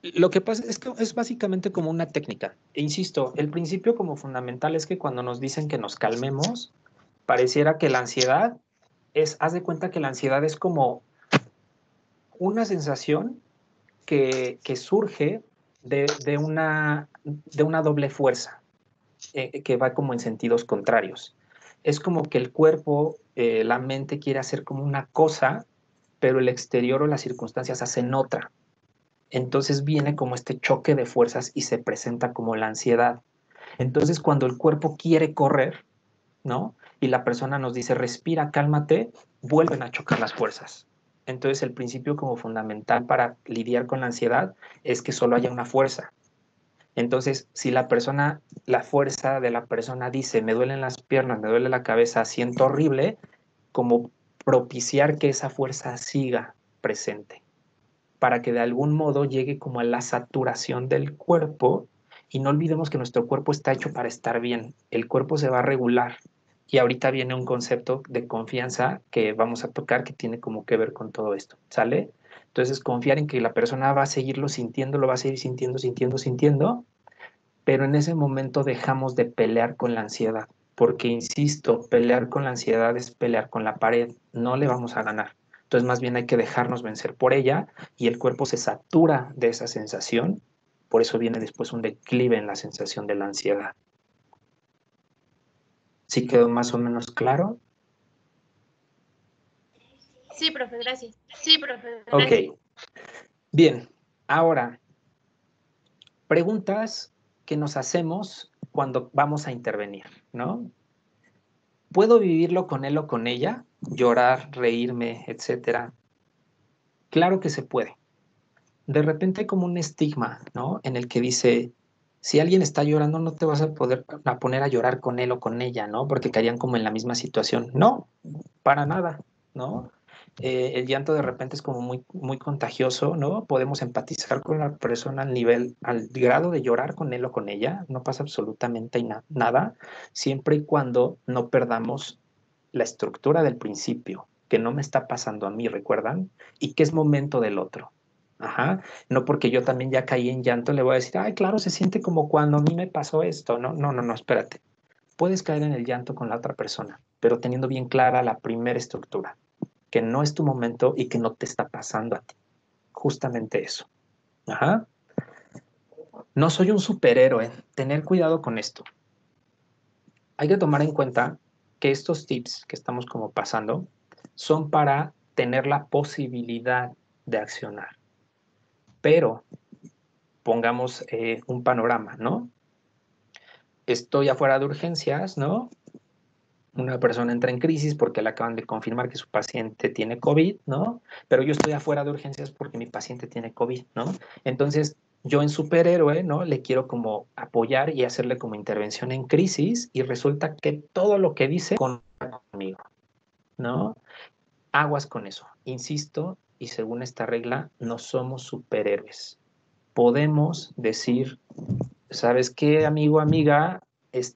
Lo que pasa es que es básicamente como una técnica. E insisto, el principio como fundamental es que cuando nos dicen que nos calmemos, pareciera que la ansiedad haz de cuenta que la ansiedad es como una sensación que surge de una doble fuerza, que va como en sentidos contrarios. Es como que el cuerpo, la mente quiere hacer como una cosa, pero el exterior o las circunstancias hacen otra. Entonces viene como este choque de fuerzas y se presenta como la ansiedad. Entonces cuando el cuerpo quiere correr, ¿no? Y la persona nos dice, respira, cálmate, vuelven a chocar las fuerzas. Entonces el principio como fundamental para lidiar con la ansiedad es que solo haya una fuerza. Entonces, si la fuerza de la persona dice, me duelen las piernas, me duele la cabeza, siento horrible, como propiciar que esa fuerza siga presente, para que de algún modo llegue como a la saturación del cuerpo. Y no olvidemos que nuestro cuerpo está hecho para estar bien. El cuerpo se va a regular, Y ahorita viene un concepto de confianza que vamos a tocar que tiene como que ver con todo esto, ¿sale? Entonces, confiar en que la persona va a seguirlo sintiendo, lo va a seguir sintiendo, sintiendo, sintiendo, pero en ese momento dejamos de pelear con la ansiedad, porque, insisto, pelear con la ansiedad es pelear con la pared, no le vamos a ganar. Entonces, más bien hay que dejarnos vencer por ella y el cuerpo se satura de esa sensación, por eso viene después un declive en la sensación de la ansiedad. ¿Sí quedó más o menos claro? Sí, profe, gracias. Sí, profe. Ok, bien. Ahora, preguntas que nos hacemos cuando vamos a intervenir, ¿no? ¿Puedo vivirlo con él o con ella? Llorar, reírme, etcétera. Claro que se puede. De repente hay como un estigma, ¿no? En el que dice, si alguien está llorando, no te vas a poder a poner a llorar con él o con ella, ¿no? Porque caerían como en la misma situación. No, para nada, ¿no? El llanto de repente es como muy, muy contagioso, ¿no? Podemos empatizar con la persona al nivel, al grado de llorar con él o con ella, no pasa absolutamente nada, siempre y cuando no perdamos la estructura del principio, que no me está pasando a mí, ¿recuerdan? Y que es momento del otro. Ajá, no porque yo también ya caí en llanto, le voy a decir, ay, claro, se siente como cuando a mí me pasó esto. No, no, no, no, espérate. Puedes caer en el llanto con la otra persona, pero teniendo bien clara la primera estructura, que no es tu momento y que no te está pasando a ti. Justamente eso. Ajá. No soy un superhéroe. Tener cuidado con esto. Hay que tomar en cuenta que estos tips que estamos como pasando son para tener la posibilidad de accionar. Pero pongamos un panorama, ¿no? Estoy afuera de urgencias, ¿no? Una persona entra en crisis porque le acaban de confirmar que su paciente tiene COVID, ¿no? Pero yo estoy afuera de urgencias porque mi paciente tiene COVID, ¿no? Entonces, yo en superhéroe, ¿no? Le quiero como apoyar y hacerle como intervención en crisis y resulta que todo lo que dice conmigo, ¿no? Aguas con eso. Insisto, y según esta regla, no somos superhéroes. Podemos decir, ¿sabes qué, amigo, amiga?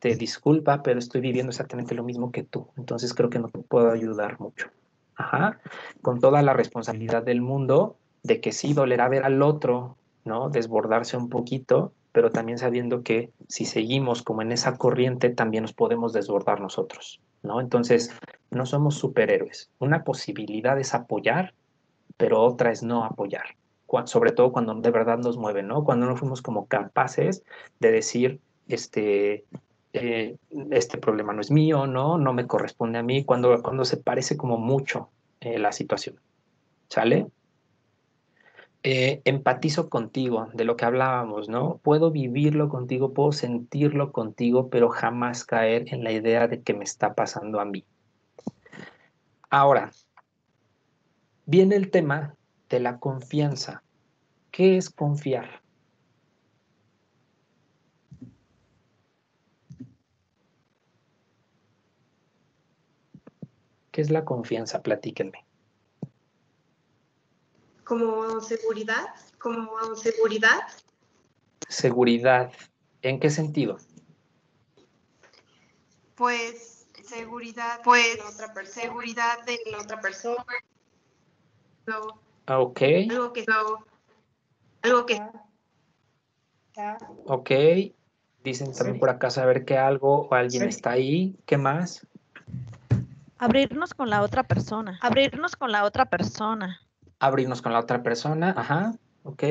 Disculpa, pero estoy viviendo exactamente lo mismo que tú. Entonces creo que no te puedo ayudar mucho. Ajá. Con toda la responsabilidad del mundo de que sí dolerá ver al otro, ¿no? Desbordarse un poquito, pero también sabiendo que si seguimos como en esa corriente, también nos podemos desbordar nosotros, ¿no? Entonces, no somos superhéroes. Una posibilidad es apoyar, pero otra es no apoyar, sobre todo cuando de verdad nos mueven, ¿no? Cuando no fuimos como capaces de decir, este problema no es mío, ¿no? No me corresponde a mí, cuando se parece como mucho la situación, ¿sale? Empatizo contigo, de lo que hablábamos, ¿no? Puedo vivirlo contigo, puedo sentirlo contigo, pero jamás caer en la idea de que me está pasando a mí. Ahora, viene el tema de la confianza. ¿Qué es confiar? ¿Qué es la confianza? Platíquenme. Como seguridad, como seguridad. Seguridad. ¿En qué sentido? Pues seguridad Pues, de la otra persona. seguridad de la otra persona. No, Ok, algo que no, algo que ok. Dicen también por acá saber que algo o alguien está ahí. ¿Qué más? Abrirnos con la otra persona. Abrirnos con la otra persona. Abrirnos con la otra persona. Ajá, ok.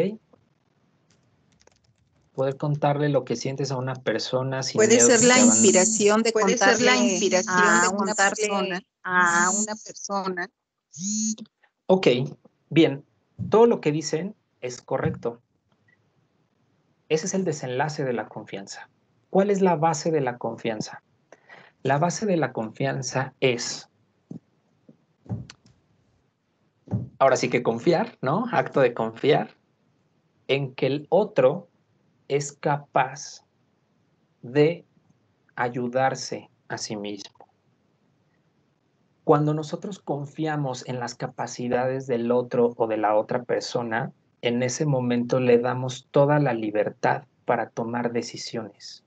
Poder contarle lo que sientes a una persona sin Puede miedo ser que la te abandonen. inspiración de puede ser la inspiración a de una persona, a una persona. Ok, bien. Todo lo que dicen es correcto. Ese es el desenlace de la confianza. ¿Cuál es la base de la confianza? La base de la confianza es, ahora sí que confiar, ¿no? Acto de confiar en que el otro es capaz de ayudarse a sí mismo. Cuando nosotros confiamos en las capacidades del otro o de la otra persona, en ese momento le damos toda la libertad para tomar decisiones.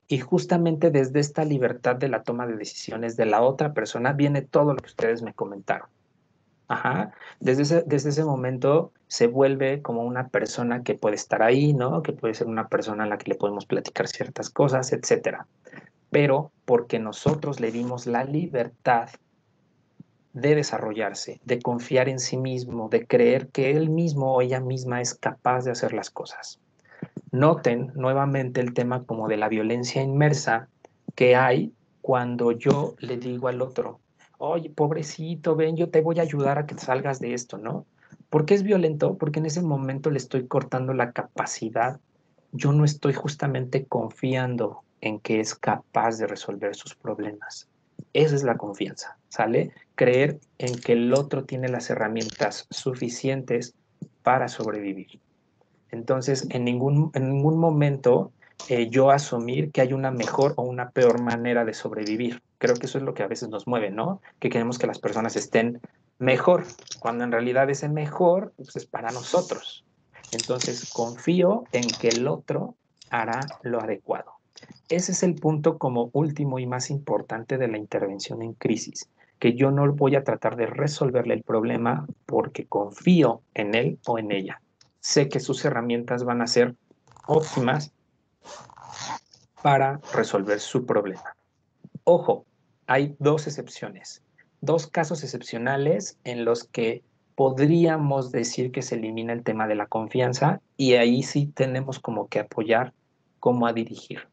Y justamente desde esta libertad de la toma de decisiones de la otra persona viene todo lo que ustedes me comentaron. Ajá. Desde ese momento se vuelve como una persona que puede estar ahí, ¿no? Que puede ser una persona a la que le podemos platicar ciertas cosas, etcétera. Pero porque nosotros le dimos la libertad de desarrollarse, de confiar en sí mismo, de creer que él mismo o ella misma es capaz de hacer las cosas. Noten nuevamente el tema como de la violencia inmersa que hay cuando yo le digo al otro, oye, pobrecito, ven, yo te voy a ayudar a que salgas de esto, ¿no? ¿Por qué es violento? Porque en ese momento le estoy cortando la capacidad. Yo no estoy justamente confiando en que es capaz de resolver sus problemas. Esa es la confianza, ¿sale? Creer en que el otro tiene las herramientas suficientes para sobrevivir. Entonces, en ningún momento yo asumir que hay una mejor o una peor manera de sobrevivir. Creo que eso es lo que a veces nos mueve, ¿no? Que queremos que las personas estén mejor, cuando en realidad ese mejor pues, es para nosotros. Entonces, confío en que el otro hará lo adecuado. Ese es el punto como último y más importante de la intervención en crisis, que yo no voy a tratar de resolverle el problema porque confío en él o en ella. Sé que sus herramientas van a ser óptimas para resolver su problema. Ojo, hay dos excepciones, dos casos excepcionales en los que podríamos decir que se elimina el tema de la confianza y ahí sí tenemos como que apoyar cómo a dirigir.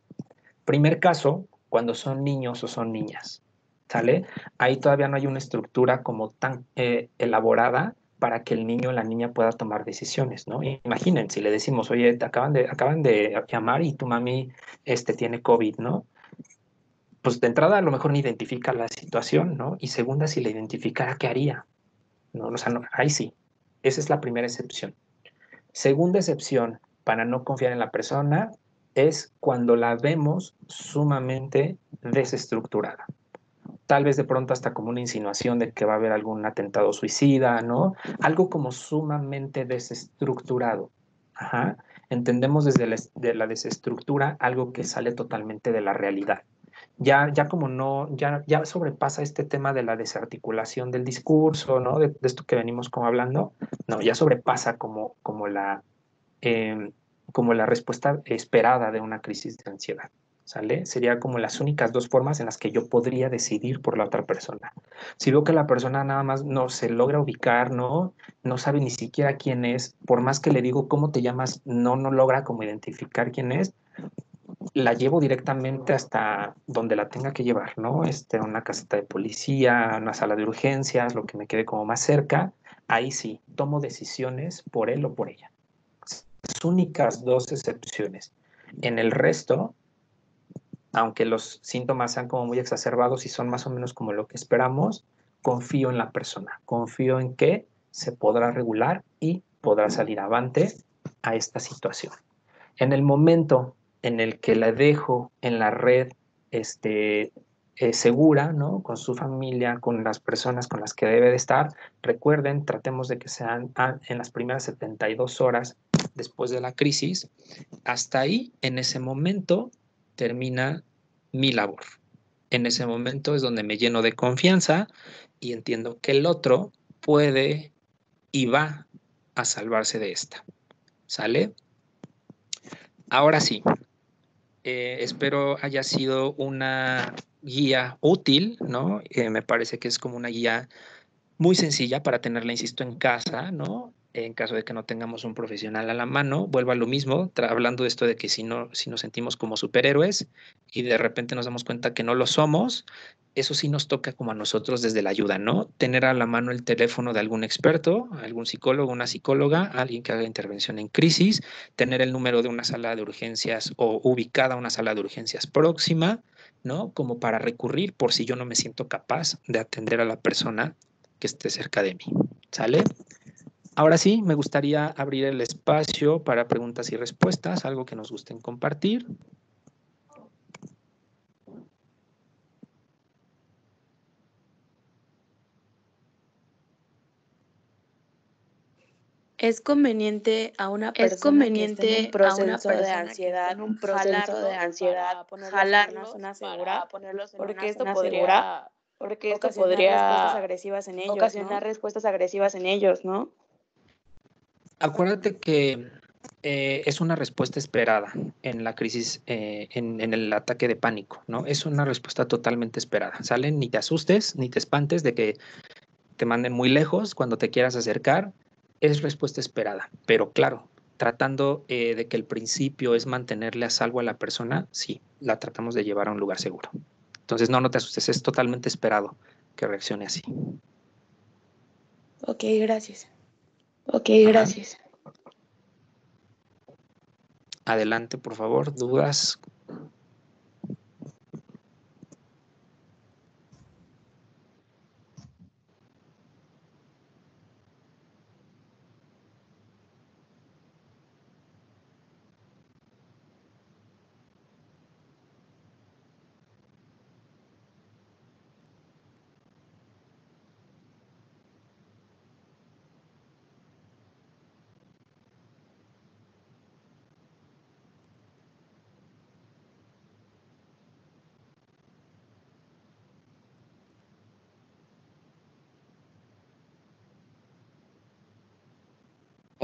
Primer caso, cuando son niños o son niñas, ¿sale? Ahí todavía no hay una estructura como tan elaborada para que el niño o la niña pueda tomar decisiones, ¿no? Imaginen, si le decimos, oye, te acaban de llamar y tu mami tiene COVID, ¿no? Pues de entrada a lo mejor no identifica la situación, ¿no? Y segunda, si la identificara, ¿qué haría? ¿No? O sea, no, ahí sí. Esa es la primera excepción. Segunda excepción para no confiar en la persona es cuando la vemos sumamente desestructurada. Tal vez de pronto hasta como una insinuación de que va a haber algún atentado suicida, ¿no? Algo como sumamente desestructurado. Ajá. Entendemos desde la desestructura algo que sale totalmente de la realidad. Ya como no, ya sobrepasa este tema de la desarticulación del discurso, ¿no? De esto que venimos como hablando, no, ya sobrepasa eh, como la respuesta esperada de una crisis de ansiedad, ¿sale? Sería como las únicas dos formas en las que yo podría decidir por la otra persona. Si veo que la persona nada más no se logra ubicar, no sabe ni siquiera quién es, por más que le digo cómo te llamas, no logra como identificar quién es, la llevo directamente hasta donde la tenga que llevar, ¿no? Una caseta de policía, una sala de urgencias, lo que me quede como más cerca. Ahí sí, tomo decisiones por él o por ella. Las únicas dos excepciones. En el resto, aunque los síntomas sean como muy exacerbados y son más o menos como lo que esperamos, confío en la persona, confío en que se podrá regular y podrá salir avante a esta situación. En el momento en el que la dejo en la red segura, ¿no? Con su familia, con las personas con las que debe de estar, recuerden, tratemos de que sean en las primeras 72 horas después de la crisis. Hasta ahí, en ese momento, termina mi labor. En ese momento es donde me lleno de confianza y entiendo que el otro puede y va a salvarse de esta. ¿Sale? Ahora sí, espero haya sido una guía útil, ¿no? Me parece que es como una guía muy sencilla para tenerla, insisto, en casa, ¿no? En caso de que no tengamos un profesional a la mano, vuelvo a lo mismo, hablando de esto de que si nos sentimos como superhéroes y de repente nos damos cuenta que no lo somos, eso sí nos toca como a nosotros desde la ayuda, ¿no? Tener a la mano el teléfono de algún experto, algún psicólogo, una psicóloga, alguien que haga intervención en crisis, tener el número de una sala de urgencias o ubicada una sala de urgencias próxima, ¿no? Como para recurrir por si yo no me siento capaz de atender a la persona que esté cerca de mí. ¿Sale? Ahora sí, me gustaría abrir el espacio para preguntas y respuestas, algo que nos gusten compartir. Es conveniente a una persona que esté en un proceso de ansiedad, jalarlos para ponerlos en una zona segura, porque esto podría ocasionar respuestas agresivas en ellos, ¿no? Acuérdate que es una respuesta esperada en la crisis, en el ataque de pánico, ¿no? Es una respuesta totalmente esperada. Salen, ni te asustes, ni te espantes de que te manden muy lejos cuando te quieras acercar. Es respuesta esperada, pero claro, tratando de que el principio es mantenerle a salvo a la persona, sí, la tratamos de llevar a un lugar seguro. Entonces, no te asustes, es totalmente esperado que reaccione así. Ok, gracias. Gracias. Adelante, por favor, dudas.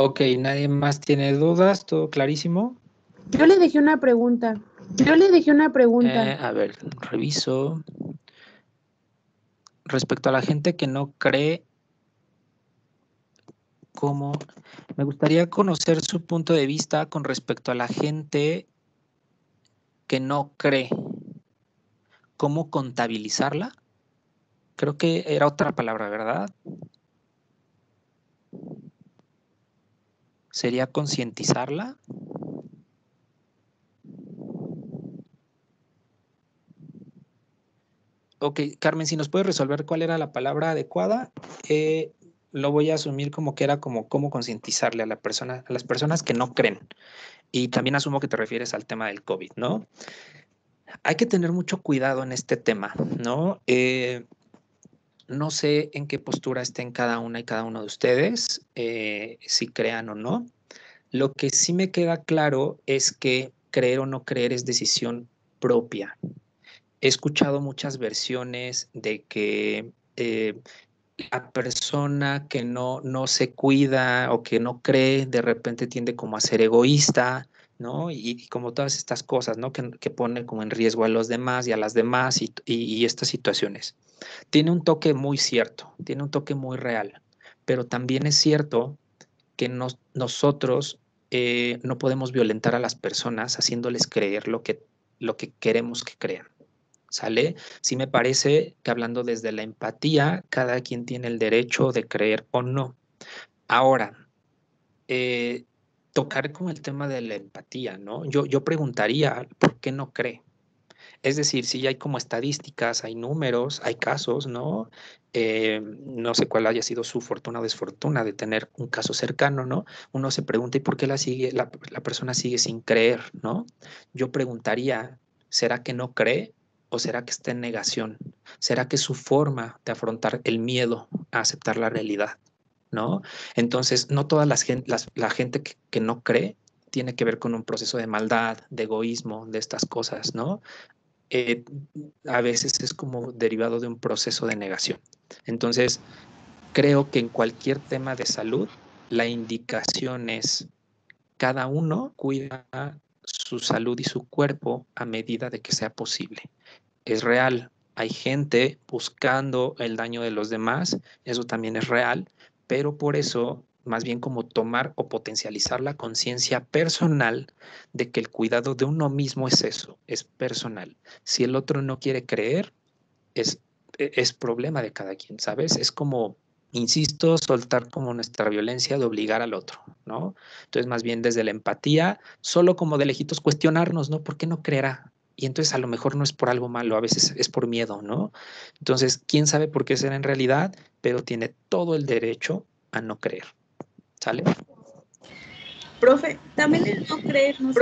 Ok, ¿nadie más tiene dudas? ¿Todo clarísimo? Yo le dejé una pregunta. A ver, reviso. Respecto a la gente que no cree, ¿cómo? Me gustaría conocer su punto de vista con respecto a la gente que no cree. ¿Cómo contabilizarla? Creo que era otra palabra, ¿verdad? ¿Sería concientizarla? Ok, Carmen, si nos puedes resolver cuál era la palabra adecuada, lo voy a asumir como que era como cómo concientizarle a la persona, a las personas que no creen. Y también asumo que te refieres al tema del COVID, ¿no? Hay que tener mucho cuidado en este tema, ¿no? No sé en qué postura estén cada una y cada uno de ustedes, si crean o no. Lo que sí me queda claro es que creer o no creer es decisión propia. He escuchado muchas versiones de que la persona que no se cuida o que no cree, de repente tiende como a ser egoísta, ¿no? Y como todas estas cosas, ¿no? Que pone como en riesgo a los demás y a las demás y estas situaciones. Tiene un toque muy cierto, tiene un toque muy real, pero también es cierto que nosotros no podemos violentar a las personas haciéndoles creer lo que queremos que crean. ¿Sale? Sí me parece que hablando desde la empatía, cada quien tiene el derecho de creer o no. Ahora, tocar con el tema de la empatía, ¿no? Yo preguntaría, ¿por qué no cree? Es decir, si hay como estadísticas, hay números, hay casos, ¿no? No sé cuál haya sido su fortuna o desfortuna de tener un caso cercano, ¿no? Uno se pregunta, ¿y por qué la persona sigue sin creer, ¿no? Yo preguntaría, ¿será que no cree o será que está en negación? ¿Será que es su forma de afrontar el miedo a aceptar la realidad, ¿no? Entonces, no toda la gente que no cree tiene que ver con un proceso de maldad, de egoísmo, de estas cosas, ¿no? A veces es como derivado de un proceso de negación. Entonces, creo que en cualquier tema de salud, la indicación es cada uno cuida su salud y su cuerpo a medida de que sea posible. Es real, hay gente buscando el daño de los demás, eso también es real, pero por eso más bien como tomar o potencializar la conciencia personal de que el cuidado de uno mismo es eso, es personal. Si el otro no quiere creer, es problema de cada quien, ¿sabes? Es como, insisto, soltar como nuestra violencia de obligar al otro, ¿no? Entonces, más bien desde la empatía, solo como de lejitos cuestionarnos, ¿no? ¿Por qué no creerá? Y entonces a lo mejor no es por algo malo, a veces es por miedo, ¿no? Entonces, quién sabe por qué será en realidad, pero tiene todo el derecho a no creer. ¿Sale? Profe, también el no creer no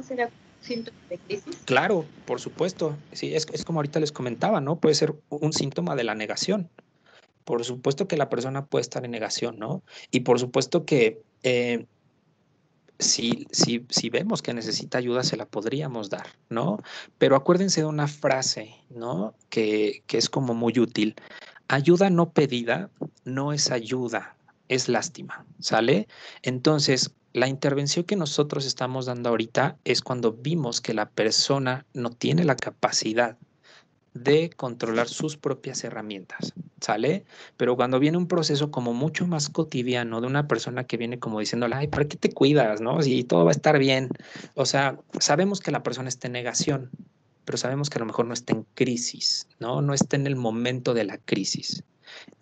será síntoma de crisis. Claro, por supuesto. Sí, es como ahorita les comentaba, ¿no? Puede ser un síntoma de la negación. Por supuesto que la persona puede estar en negación, ¿no? Y por supuesto que si vemos que necesita ayuda, se la podríamos dar, ¿no? Pero acuérdense de una frase, ¿no? Que es como muy útil. Ayuda no pedida no es ayuda, es lástima, ¿sale? Entonces, la intervención que nosotros estamos dando ahorita es cuando vimos que la persona no tiene la capacidad de controlar sus propias herramientas, ¿sale? Pero cuando viene un proceso como mucho más cotidiano de una persona que viene como diciéndole, ay, ¿para qué te cuidas, no? Si todo va a estar bien. O sea, sabemos que la persona está en negación, pero sabemos que a lo mejor no está en crisis, ¿no? No está en el momento de la crisis.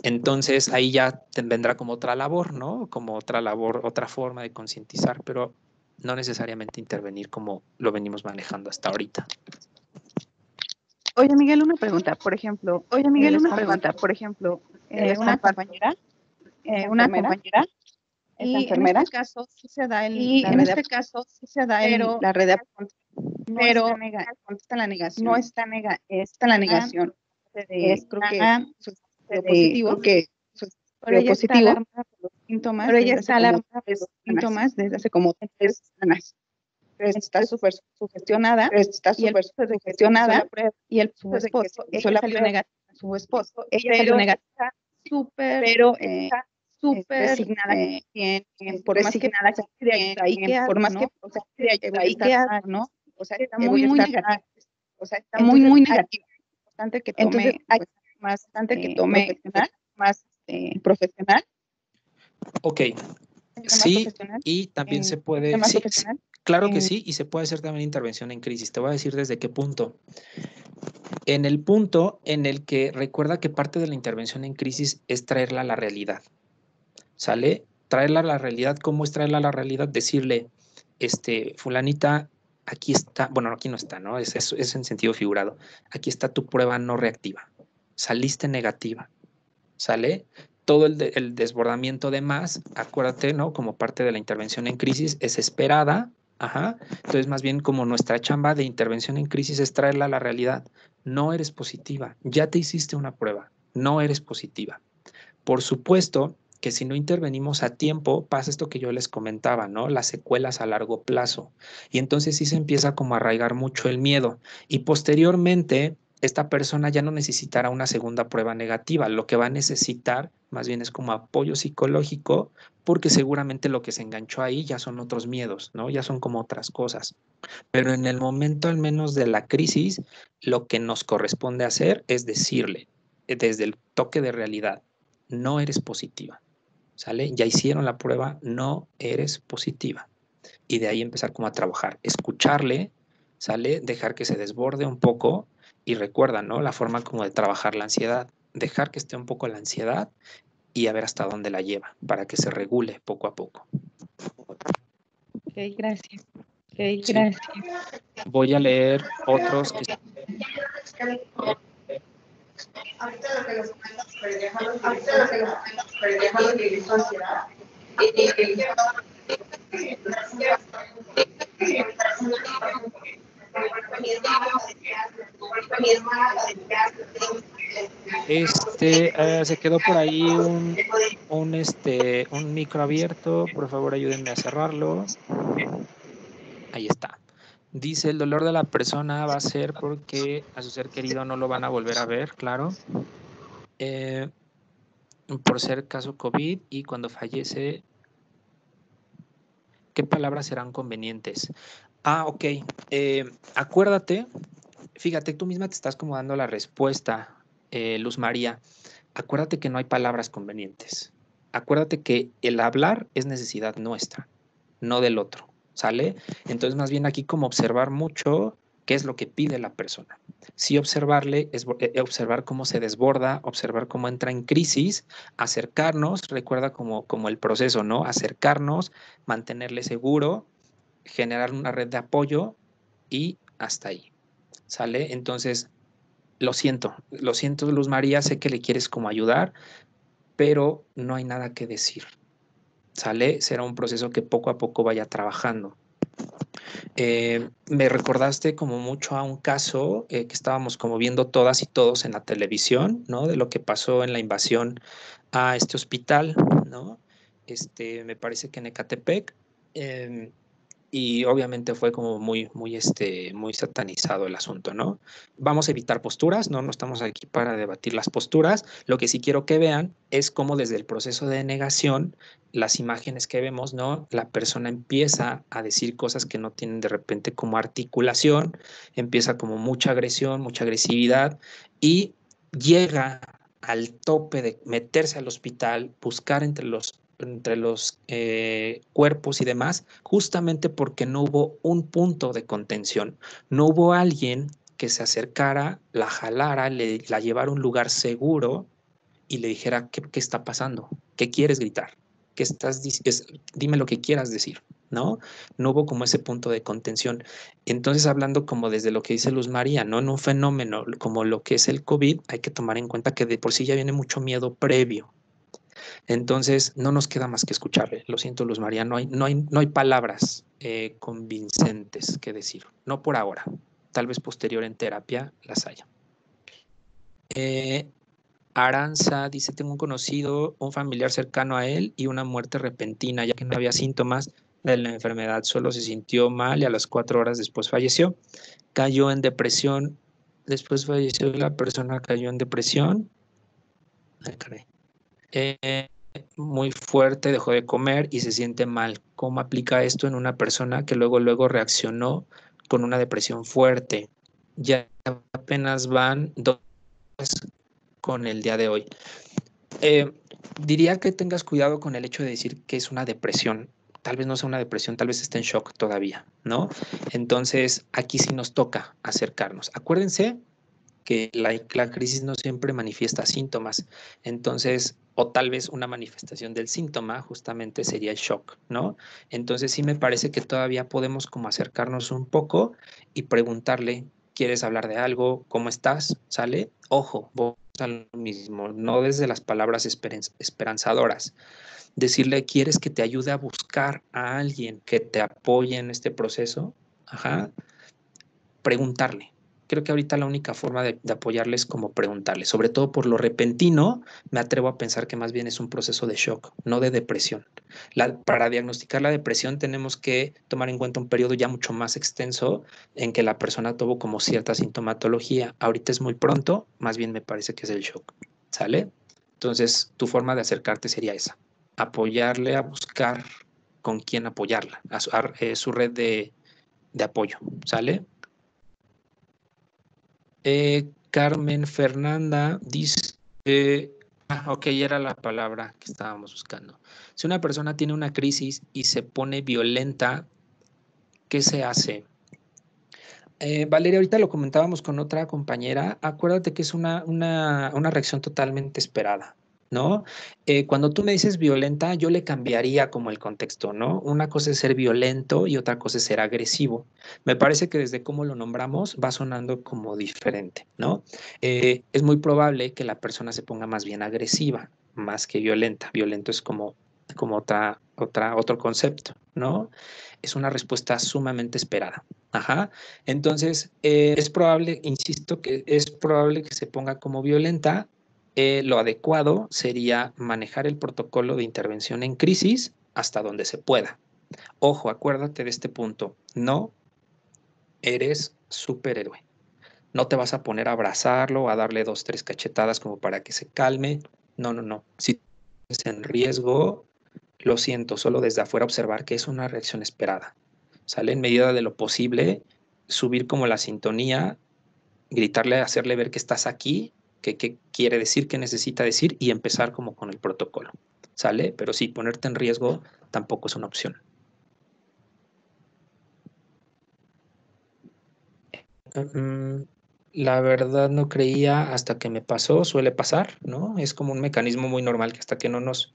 Entonces ahí ya vendrá como otra labor, ¿no? Como otra labor, otra forma de concientizar, pero no necesariamente intervenir como lo venimos manejando hasta ahorita. Oye, Miguel, una pregunta. Por ejemplo, una compañera, y en este caso sí se da la red de apoyo, pero está en la negación. Es, creo que lo positivo, pero ella está alarmada por los síntomas desde hace como 3 semanas. Está súper sugestionada, y su esposo, ella salió negativa, súper resignada, por más que ¿no? O sea, está muy negativa, muy negativa. Bastante que tome, bastante que tome más profesional. Ok, sí, y también se puede, sí, claro que sí, y se puede hacer también intervención en crisis. Te voy a decir desde qué punto. En el punto en el que recuerda que parte de la intervención en crisis es traerla a la realidad, ¿sale? Traerla a la realidad, ¿cómo es traerla a la realidad? Decirle, fulanita, aquí está, bueno, aquí no está, ¿no? Es en sentido figurado. Aquí está tu prueba no reactiva. Saliste negativa, ¿sale? Todo el desbordamiento de más, acuérdate, ¿no? Como parte de la intervención en crisis es esperada, ajá. Entonces, más bien como nuestra chamba de intervención en crisis es traerla a la realidad. No eres positiva, ya te hiciste una prueba, no eres positiva. Por supuesto que si no intervenimos a tiempo, pasa esto que yo les comentaba, ¿no? Las secuelas a largo plazo. Y entonces sí se empieza como a arraigar mucho el miedo. Y posteriormente, esta persona ya no necesitará una segunda prueba negativa. Lo que va a necesitar más bien es como apoyo psicológico, porque seguramente lo que se enganchó ahí ya son otros miedos, ¿no? Ya son como otras cosas. Pero en el momento al menos de la crisis, lo que nos corresponde hacer es decirle, desde el toque de realidad, no eres positiva, ¿sale? Ya hicieron la prueba, no eres positiva. Y de ahí empezar como a trabajar, escucharle, ¿sale? Dejar que se desborde un poco y recuerda, ¿no? La forma como de trabajar la ansiedad, dejar que esté un poco la ansiedad y a ver hasta dónde la lleva para que se regule poco a poco. Ok, gracias. Sí. Voy a leer otros que... Ahorita lo que los comentas sobre viajando que hizo ansiedad. Se quedó por ahí un micro abierto. Por favor, ayúdenme a cerrarlo. Ahí está. Dice, el dolor de la persona va a ser porque a su ser querido no lo van a volver a ver, claro. Por ser caso COVID y cuando fallece, ¿qué palabras serán convenientes? Ok. Acuérdate, fíjate, tú misma te estás como dando la respuesta, Luz María. Acuérdate que no hay palabras convenientes. Acuérdate que el hablar es necesidad nuestra, no del otro, ¿sale? Entonces, más bien aquí como observar mucho qué es lo que pide la persona. Sí observarle, es observar cómo se desborda, observar cómo entra en crisis, acercarnos, recuerda como el proceso, ¿no? Acercarnos, mantenerle seguro, generar una red de apoyo y hasta ahí, ¿sale? Entonces, lo siento, Luz María, sé que le quieres como ayudar, pero no hay nada que decir, ¿sale? Será un proceso que poco a poco vaya trabajando. Me recordaste como mucho a un caso que estábamos como viendo todas y todos en la televisión, ¿no? De lo que pasó en la invasión a este hospital, ¿no? Me parece que en Ecatepec. Y obviamente fue como muy satanizado el asunto, ¿no? Vamos a evitar posturas, ¿no? No estamos aquí para debatir las posturas. Lo que sí quiero que vean es cómo desde el proceso de negación, las imágenes que vemos, ¿no? La persona empieza a decir cosas que no tienen de repente como articulación, empieza como mucha agresión, mucha agresividad y llega al tope de meterse al hospital, buscar entre los cuerpos y demás, justamente porque no hubo un punto de contención, no hubo alguien que se acercara, la jalara, la llevara a un lugar seguro y le dijera, ¿qué está pasando? ¿Qué quieres gritar? Dime lo que quieras decir, ¿no? No hubo como ese punto de contención. Entonces, hablando como desde lo que dice Luz María, ¿no? En un fenómeno como lo que es el COVID, hay que tomar en cuenta que de por sí ya viene mucho miedo previo. Entonces, no nos queda más que escucharle. Lo siento, Luz María, no hay palabras convincentes que decir. No por ahora. Tal vez posterior en terapia las haya. Aranza dice, tengo un conocido, un familiar cercano a él y una muerte repentina, ya que no había síntomas de la enfermedad, solo se sintió mal y a las 4 horas después falleció. Cayó en depresión, después falleció la persona, cayó en depresión. Ay, caray. Muy fuerte, dejó de comer y se siente mal. ¿Cómo aplica esto en una persona que luego reaccionó con una depresión fuerte? Ya apenas van 2 con el día de hoy. Diría que tengas cuidado con el hecho de decir que es una depresión. Tal vez no sea una depresión, tal vez esté en shock todavía, ¿no? Entonces, aquí sí nos toca acercarnos. Acuérdense que la crisis no siempre manifiesta síntomas. Entonces, o tal vez una manifestación del síntoma justamente sería el shock, ¿no? Entonces, sí me parece que todavía podemos como acercarnos un poco y preguntarle, ¿quieres hablar de algo? ¿Cómo estás? ¿Sale? Ojo, vos a lo mismo, no desde las palabras esperanzadoras. Decirle, ¿quieres que te ayude a buscar a alguien que te apoye en este proceso? Ajá. Preguntarle. Creo que ahorita la única forma de apoyarle es como preguntarle, sobre todo por lo repentino, me atrevo a pensar que más bien es un proceso de shock, no de depresión. Para diagnosticar la depresión tenemos que tomar en cuenta un periodo ya mucho más extenso en que la persona tuvo como cierta sintomatología. Ahorita es muy pronto, más bien me parece que es el shock, ¿sale? Entonces, tu forma de acercarte sería esa, apoyarle a buscar con quién apoyarla, a su red de apoyo, ¿sale? Carmen Fernanda dice, ok, era la palabra que estábamos buscando. Si una persona tiene una crisis y se pone violenta, ¿qué se hace? Valeria, ahorita lo comentábamos con otra compañera, acuérdate que es una reacción totalmente esperada, ¿no? Cuando tú me dices violenta, yo le cambiaría como el contexto, ¿no? Una cosa es ser violento y otra cosa es ser agresivo. Me parece que desde cómo lo nombramos va sonando como diferente, ¿no? Es muy probable que la persona se ponga más bien agresiva, más que violenta. Violento es como otro concepto, ¿no? Es una respuesta sumamente esperada. Ajá. Entonces, es probable, insisto, que es probable que se ponga como violenta. Lo adecuado sería manejar el protocolo de intervención en crisis hasta donde se pueda. Ojo, acuérdate de este punto. No eres superhéroe. No te vas a poner a abrazarlo, a darle 2, 3 cachetadas como para que se calme. No, no, no. Si estás en riesgo, lo siento, solo desde afuera observar que es una reacción esperada. ¿Sale? En medida de lo posible, subir como la sintonía, gritarle, hacerle ver que estás aquí, que quiere decir, que necesita decir y empezar como con el protocolo. ¿Sale? Pero sí, ponerte en riesgo tampoco es una opción. La verdad no creía hasta que me pasó, suele pasar, ¿no? Es como un mecanismo muy normal que hasta que no nos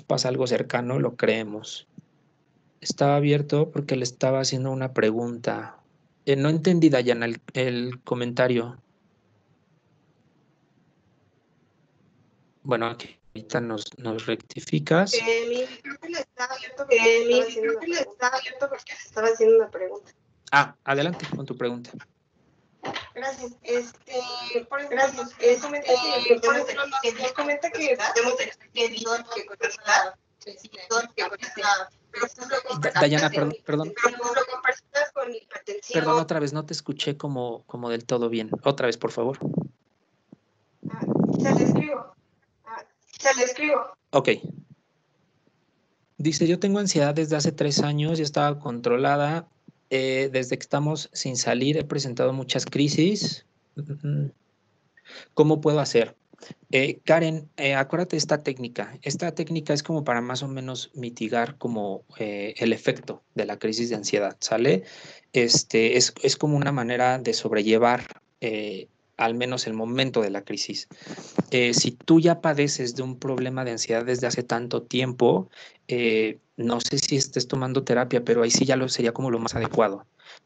pasa algo cercano lo creemos. Estaba abierto porque le estaba haciendo una pregunta. No entendí, Dayana, el comentario. Bueno, aquí ahorita nos rectificas. Mi micrófono está abierto porque estaba haciendo una pregunta. Ah, adelante con tu pregunta. Gracias. Comenta que podemos Dayana, perdón. Perdón, otra vez, no te escuché como del todo bien. Otra vez, por favor. Se le escribo. Ok. Dice, yo tengo ansiedad desde hace 3 años, ya estaba controlada. Desde que estamos sin salir he presentado muchas crisis. ¿Cómo puedo hacer? Karen, acuérdate de esta técnica. Esta técnica es como para más o menos mitigar como el efecto de la crisis de ansiedad, ¿sale? Es como una manera de sobrellevar al menos el momento de la crisis. Si tú ya padeces de un problema de ansiedad desde hace tanto tiempo, no sé si estés tomando terapia, pero ahí sí ya sería como lo más adecuado.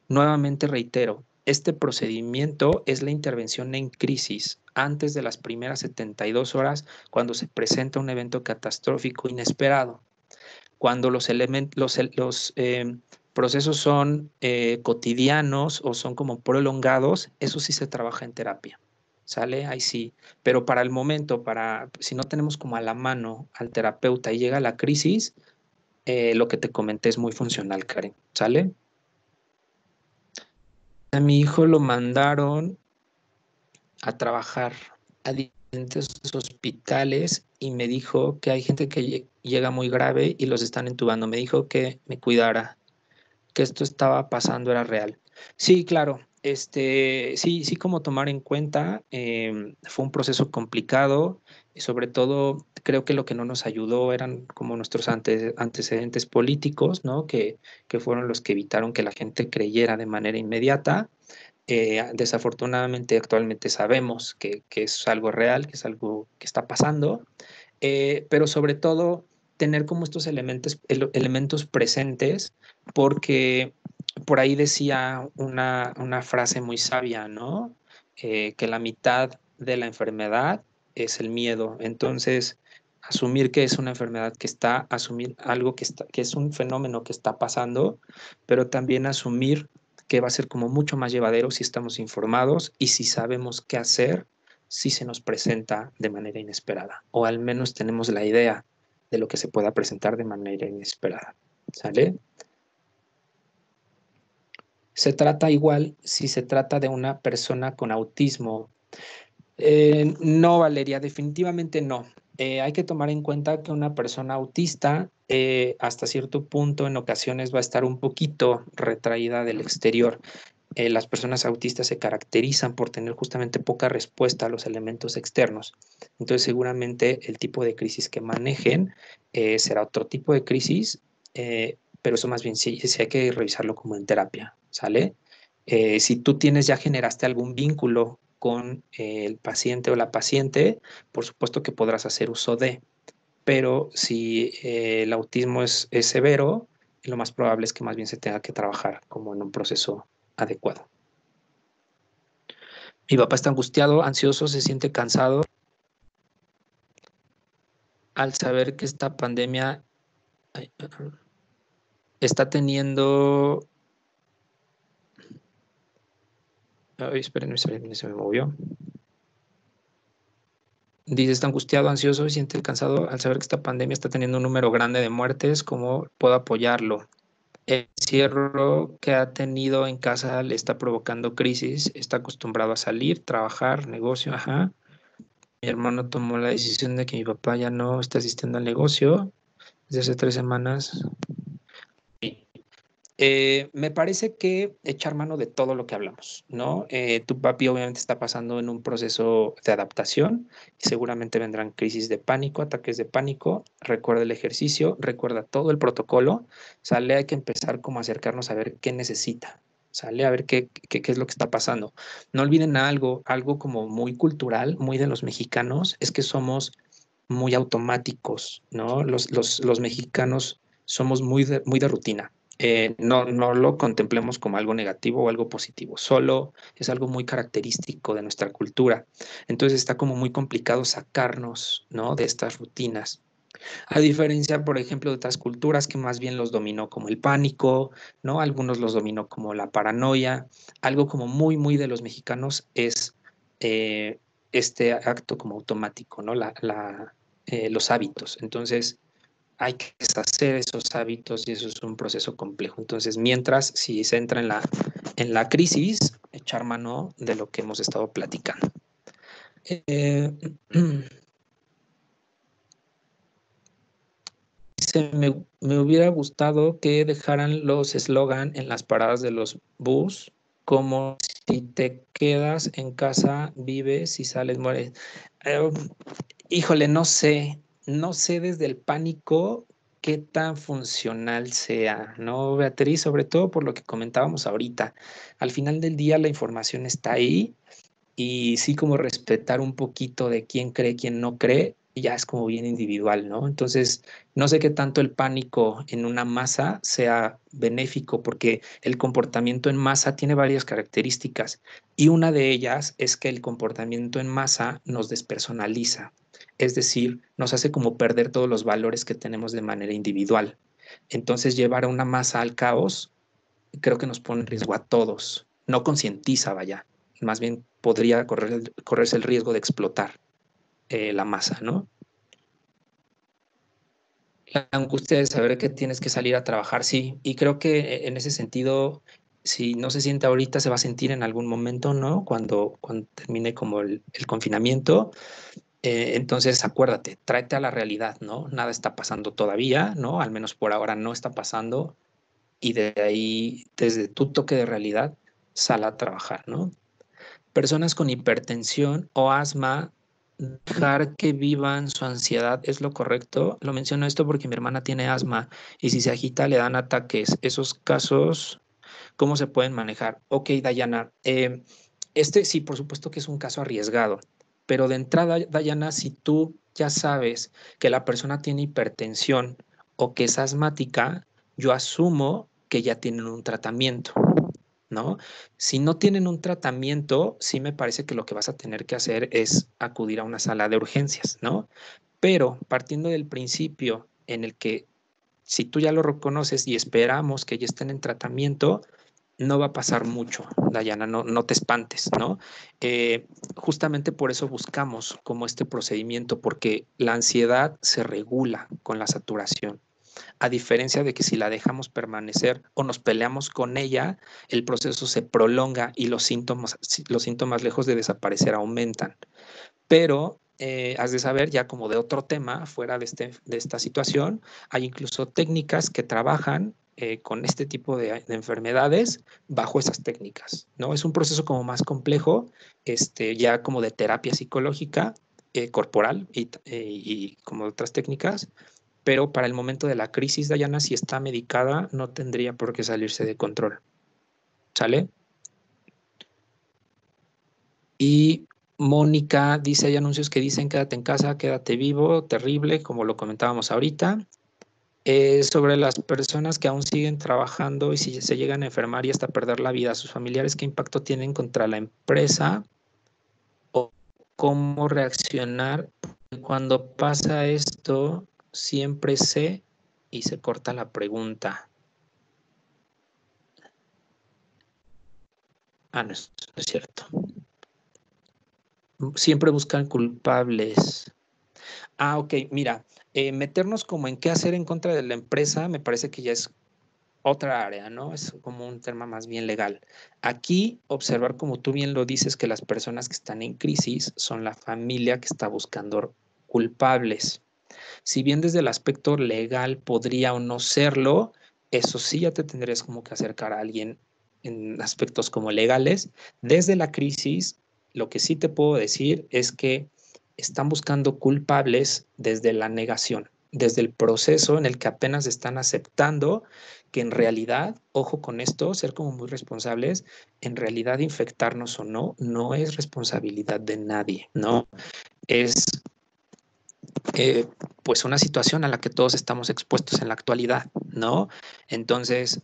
Nuevamente reitero, este procedimiento es la intervención en crisis antes de las primeras 72 horas cuando se presenta un evento catastrófico inesperado. Cuando los procesos son cotidianos o son como prolongados, eso sí se trabaja en terapia. ¿Sale? Ahí sí. Pero para el momento, si no tenemos como a la mano al terapeuta y llega la crisis, lo que te comenté es muy funcional, Karen. ¿Sale? A mi hijo lo mandaron a trabajar a diferentes hospitales y me dijo que hay gente que llega muy grave y los están entubando. Me dijo que me cuidara, que esto estaba pasando, era real. Sí, claro. Sí, como tomar en cuenta, fue un proceso complicado y sobre todo creo que lo que no nos ayudó eran como nuestros antecedentes políticos, ¿no? Que fueron los que evitaron que la gente creyera de manera inmediata. Desafortunadamente actualmente sabemos que es algo real, que es algo que está pasando, pero sobre todo tener como estos elementos presentes, porque por ahí decía una frase muy sabia, ¿no? Que la mitad de la enfermedad es el miedo. Entonces, asumir que es una enfermedad asumir algo que es un fenómeno que está pasando, pero también asumir que va a ser como mucho más llevadero si estamos informados y si sabemos qué hacer si se nos presenta de manera inesperada, o al menos tenemos la idea de lo que se pueda presentar de manera inesperada. ¿Sale? Se trata igual si se trata de una persona con autismo. No, Valeria, definitivamente no. Hay que tomar en cuenta que una persona autista hasta cierto punto en ocasiones va a estar un poquito retraída del exterior. Las personas autistas se caracterizan por tener justamente poca respuesta a los elementos externos. Entonces, seguramente el tipo de crisis que manejen será otro tipo de crisis, pero eso más bien sí hay que revisarlo como en terapia, ¿sale? Si tú ya generaste algún vínculo con el paciente o la paciente, por supuesto que podrás hacer uso de, pero si el autismo es severo, lo más probable es que más bien se tenga que trabajar como en un proceso adecuado. Mi papá está angustiado, ansioso, se siente cansado al saber que esta pandemia está teniendo... Ay, espérenme, se me movió. Dice, está angustiado, ansioso, se siente cansado al saber que esta pandemia está teniendo un número grande de muertes. ¿Cómo puedo apoyarlo? El encierro que ha tenido en casa le está provocando crisis, está acostumbrado a salir, trabajar, negocio, ajá. Mi hermano tomó la decisión de que mi papá ya no está asistiendo al negocio desde hace 3 semanas. Me parece que echar mano de todo lo que hablamos, ¿no? Tu papi obviamente está pasando en un proceso de adaptación y seguramente vendrán crisis de pánico, ataques de pánico. Recuerda el ejercicio, recuerda todo el protocolo. Sale, hay que empezar como a acercarnos a ver qué necesita, sale a ver qué es lo que está pasando. No olviden algo como muy cultural, muy de los mexicanos, es que somos muy automáticos, ¿no? Los mexicanos somos muy de rutina. no lo contemplemos como algo negativo o algo positivo, solo es algo muy característico de nuestra cultura. Entonces está como muy complicado sacarnos, ¿no?, de estas rutinas. A diferencia, por ejemplo, de otras culturas que más bien los dominó como el pánico, ¿no? Algunos los dominó como la paranoia. Algo como muy, muy de los mexicanos es este acto como automático, ¿no? Los hábitos. Entonces, hay que deshacer esos hábitos y eso es un proceso complejo. Entonces, mientras, si se entra en la crisis, echar mano de lo que hemos estado platicando. Me hubiera gustado que dejaran los eslogan en las paradas de los bus, como si te quedas en casa, vives, si sales, mueres. Híjole, no sé desde el pánico qué tan funcional sea, ¿no, Beatriz? Sobre todo por lo que comentábamos ahorita. Al final del día la información está ahí y sí como respetar un poquito de quién cree, quién no cree, ya es como bien individual, ¿no? Entonces, no sé qué tanto el pánico en una masa sea benéfico, porque el comportamiento en masa tiene varias características y una de ellas es que el comportamiento en masa nos despersonaliza, es decir, nos hace como perder todos los valores que tenemos de manera individual. Entonces, llevar a una masa al caos creo que nos pone en riesgo a todos, no concientiza, vaya, más bien podría correrse el riesgo de explotar la masa, ¿no? La angustia de saber que tienes que salir a trabajar, sí, y creo que en ese sentido, si no se siente ahorita, se va a sentir en algún momento, ¿no? Cuando termine como el confinamiento. Entonces, acuérdate, tráete a la realidad, ¿no? Nada está pasando todavía, ¿no? Al menos por ahora no está pasando, y de ahí, desde tu toque de realidad, sal a trabajar, ¿no? Personas con hipertensión o asma, dejar que vivan su ansiedad es lo correcto. Lo menciono esto porque mi hermana tiene asma y si se agita le dan ataques. Esos casos, ¿cómo se pueden manejar? Ok, Dayana, este sí, por supuesto que es un caso arriesgado, pero de entrada, Dayana, si tú ya sabes que la persona tiene hipertensión o que es asmática, yo asumo que ya tienen un tratamiento, ¿no? Si no tienen un tratamiento, sí me parece que lo que vas a tener que hacer es acudir a una sala de urgencias, ¿no? Pero partiendo del principio en el que si tú ya lo reconoces y esperamos que ya estén en tratamiento, no va a pasar mucho, Dayana, no te espantes, ¿no? Justamente por eso buscamos como este procedimiento, porque la ansiedad se regula con la saturación. A diferencia de que si la dejamos permanecer o nos peleamos con ella, el proceso se prolonga y los síntomas lejos de desaparecer aumentan. Pero has de saber, ya como de otro tema, fuera de esta situación, hay incluso técnicas que trabajan con este tipo de enfermedades bajo esas técnicas, ¿no? Es un proceso como más complejo, ya como de terapia psicológica, corporal y como otras técnicas, pero para el momento de la crisis, Dayana, si está medicada, no tendría por qué salirse de control. ¿Sale? Y Mónica dice, hay anuncios que dicen quédate en casa, quédate vivo, terrible, como lo comentábamos ahorita. Sobre las personas que aún siguen trabajando y si se llegan a enfermar y hasta perder la vida, sus familiares, ¿qué impacto tienen contra la empresa? ¿O cómo reaccionar cuando pasa esto? Siempre sé y se corta la pregunta. No es cierto. Siempre buscan culpables. Ok, mira, meternos como en qué hacer en contra de la empresa me parece que ya es otra área, ¿no? Es como un tema más bien legal. Aquí observar, como tú bien lo dices, que las personas que están en crisis son la familia que está buscando culpables. Si bien desde el aspecto legal podría o no serlo, eso sí ya te tendrías como que acercar a alguien en aspectos como legales. Desde la crisis, lo que sí te puedo decir es que están buscando culpables desde la negación, desde el proceso en el que apenas están aceptando que en realidad, ojo con esto, ser como muy responsables, en realidad infectarnos o no, no es responsabilidad de nadie, ¿no? Es pues una situación a la que todos estamos expuestos en la actualidad, ¿no? Entonces,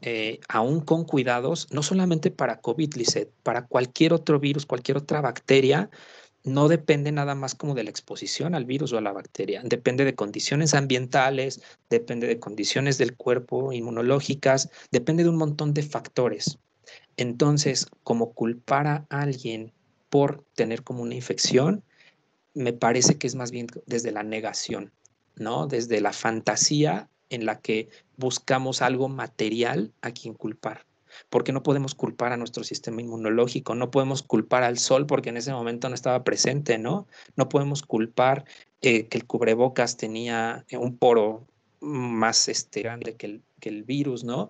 aún con cuidados, no solamente para COVID, Lisette, para cualquier otro virus, cualquier otra bacteria, no depende nada más como de la exposición al virus o a la bacteria, depende de condiciones ambientales, depende de condiciones del cuerpo inmunológicas, depende de un montón de factores. Entonces, como culpar a alguien por tener como una infección, me parece que es más bien desde la negación, ¿no? Desde la fantasía en la que buscamos algo material a quien culpar. Porque no podemos culpar a nuestro sistema inmunológico, no podemos culpar al sol porque en ese momento no estaba presente, ¿no? No podemos culpar que el cubrebocas tenía un poro más grande que el virus, ¿no?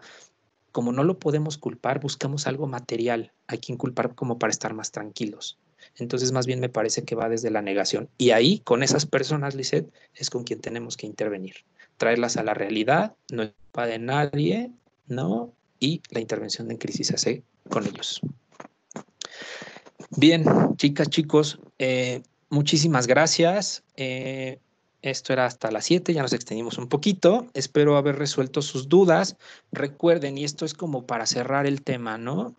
Como no lo podemos culpar, buscamos algo material a quien culpar como para estar más tranquilos. Entonces, más bien me parece que va desde la negación. Y ahí, con esas personas, Lisette, es con quien tenemos que intervenir. Traerlas a la realidad, no es culpa de nadie, ¿no? Y la intervención en crisis se hace con ellos. Bien, chicas, chicos, muchísimas gracias. Esto era hasta las 7, ya nos extendimos un poquito. Espero haber resuelto sus dudas. Recuerden, y esto es como para cerrar el tema, ¿no?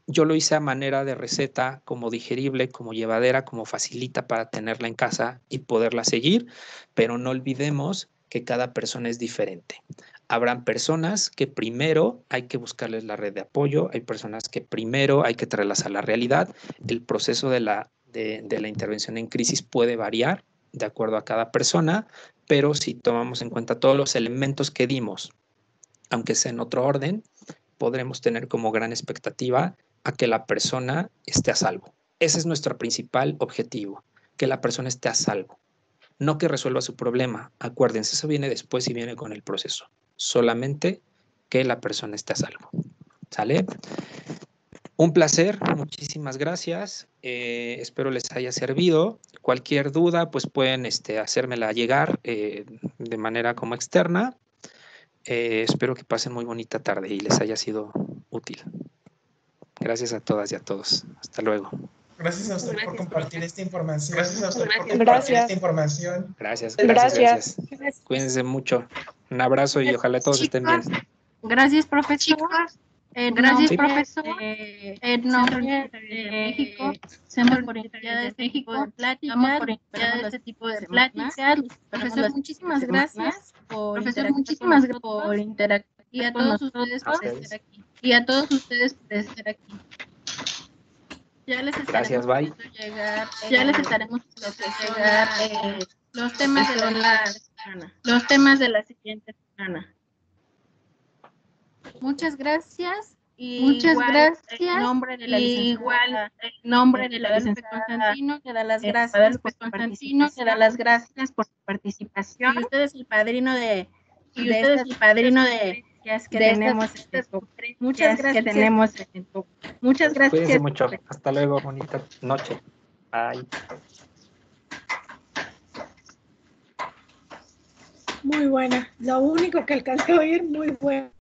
Yo lo hice a manera de receta, como digerible, como llevadera, como facilita para tenerla en casa y poderla seguir, pero no olvidemos que cada persona es diferente. Habrán personas que primero hay que buscarles la red de apoyo, hay personas que primero hay que traerlas a la realidad. El proceso de la intervención en crisis puede variar de acuerdo a cada persona, pero si tomamos en cuenta todos los elementos que dimos, aunque sea en otro orden, podremos tener como gran expectativa a que la persona esté a salvo. Ese es nuestro principal objetivo, que la persona esté a salvo. No que resuelva su problema. Acuérdense, eso viene después y viene con el proceso. Solamente que la persona esté a salvo. ¿Sale? Un placer, muchísimas gracias. Espero les haya servido. Cualquier duda, pues pueden hacérmela llegar de manera como externa. Espero que pasen muy bonita tarde y les haya sido útil. Gracias a todas y a todos. Hasta luego. Gracias a usted por compartir esta información. Gracias a usted por compartir Gracias. Esta información. Gracias. Cuídense mucho. Un abrazo y ojalá todos estén bien. Gracias, profesor. Gracias, profesor. En nombre de México, hacemos por entidades de México de pláticas, por este tipo de pláticas. Profesor, muchísimas gracias por interactuar y a todos ustedes por estar aquí. Y a todos ustedes por estar aquí. Ya les estaremos haciendo llegar los temas de la siguiente semana. Muchas gracias. En nombre de la licenciada Constantino, te da las gracias por su participación. Y usted es el padrino de que tenemos muchas gracias. Muchas gracias. Cuídense mucho. Hasta luego. Bonita noche. Bye. Muy buena. Lo único que alcancé a oír, muy buena.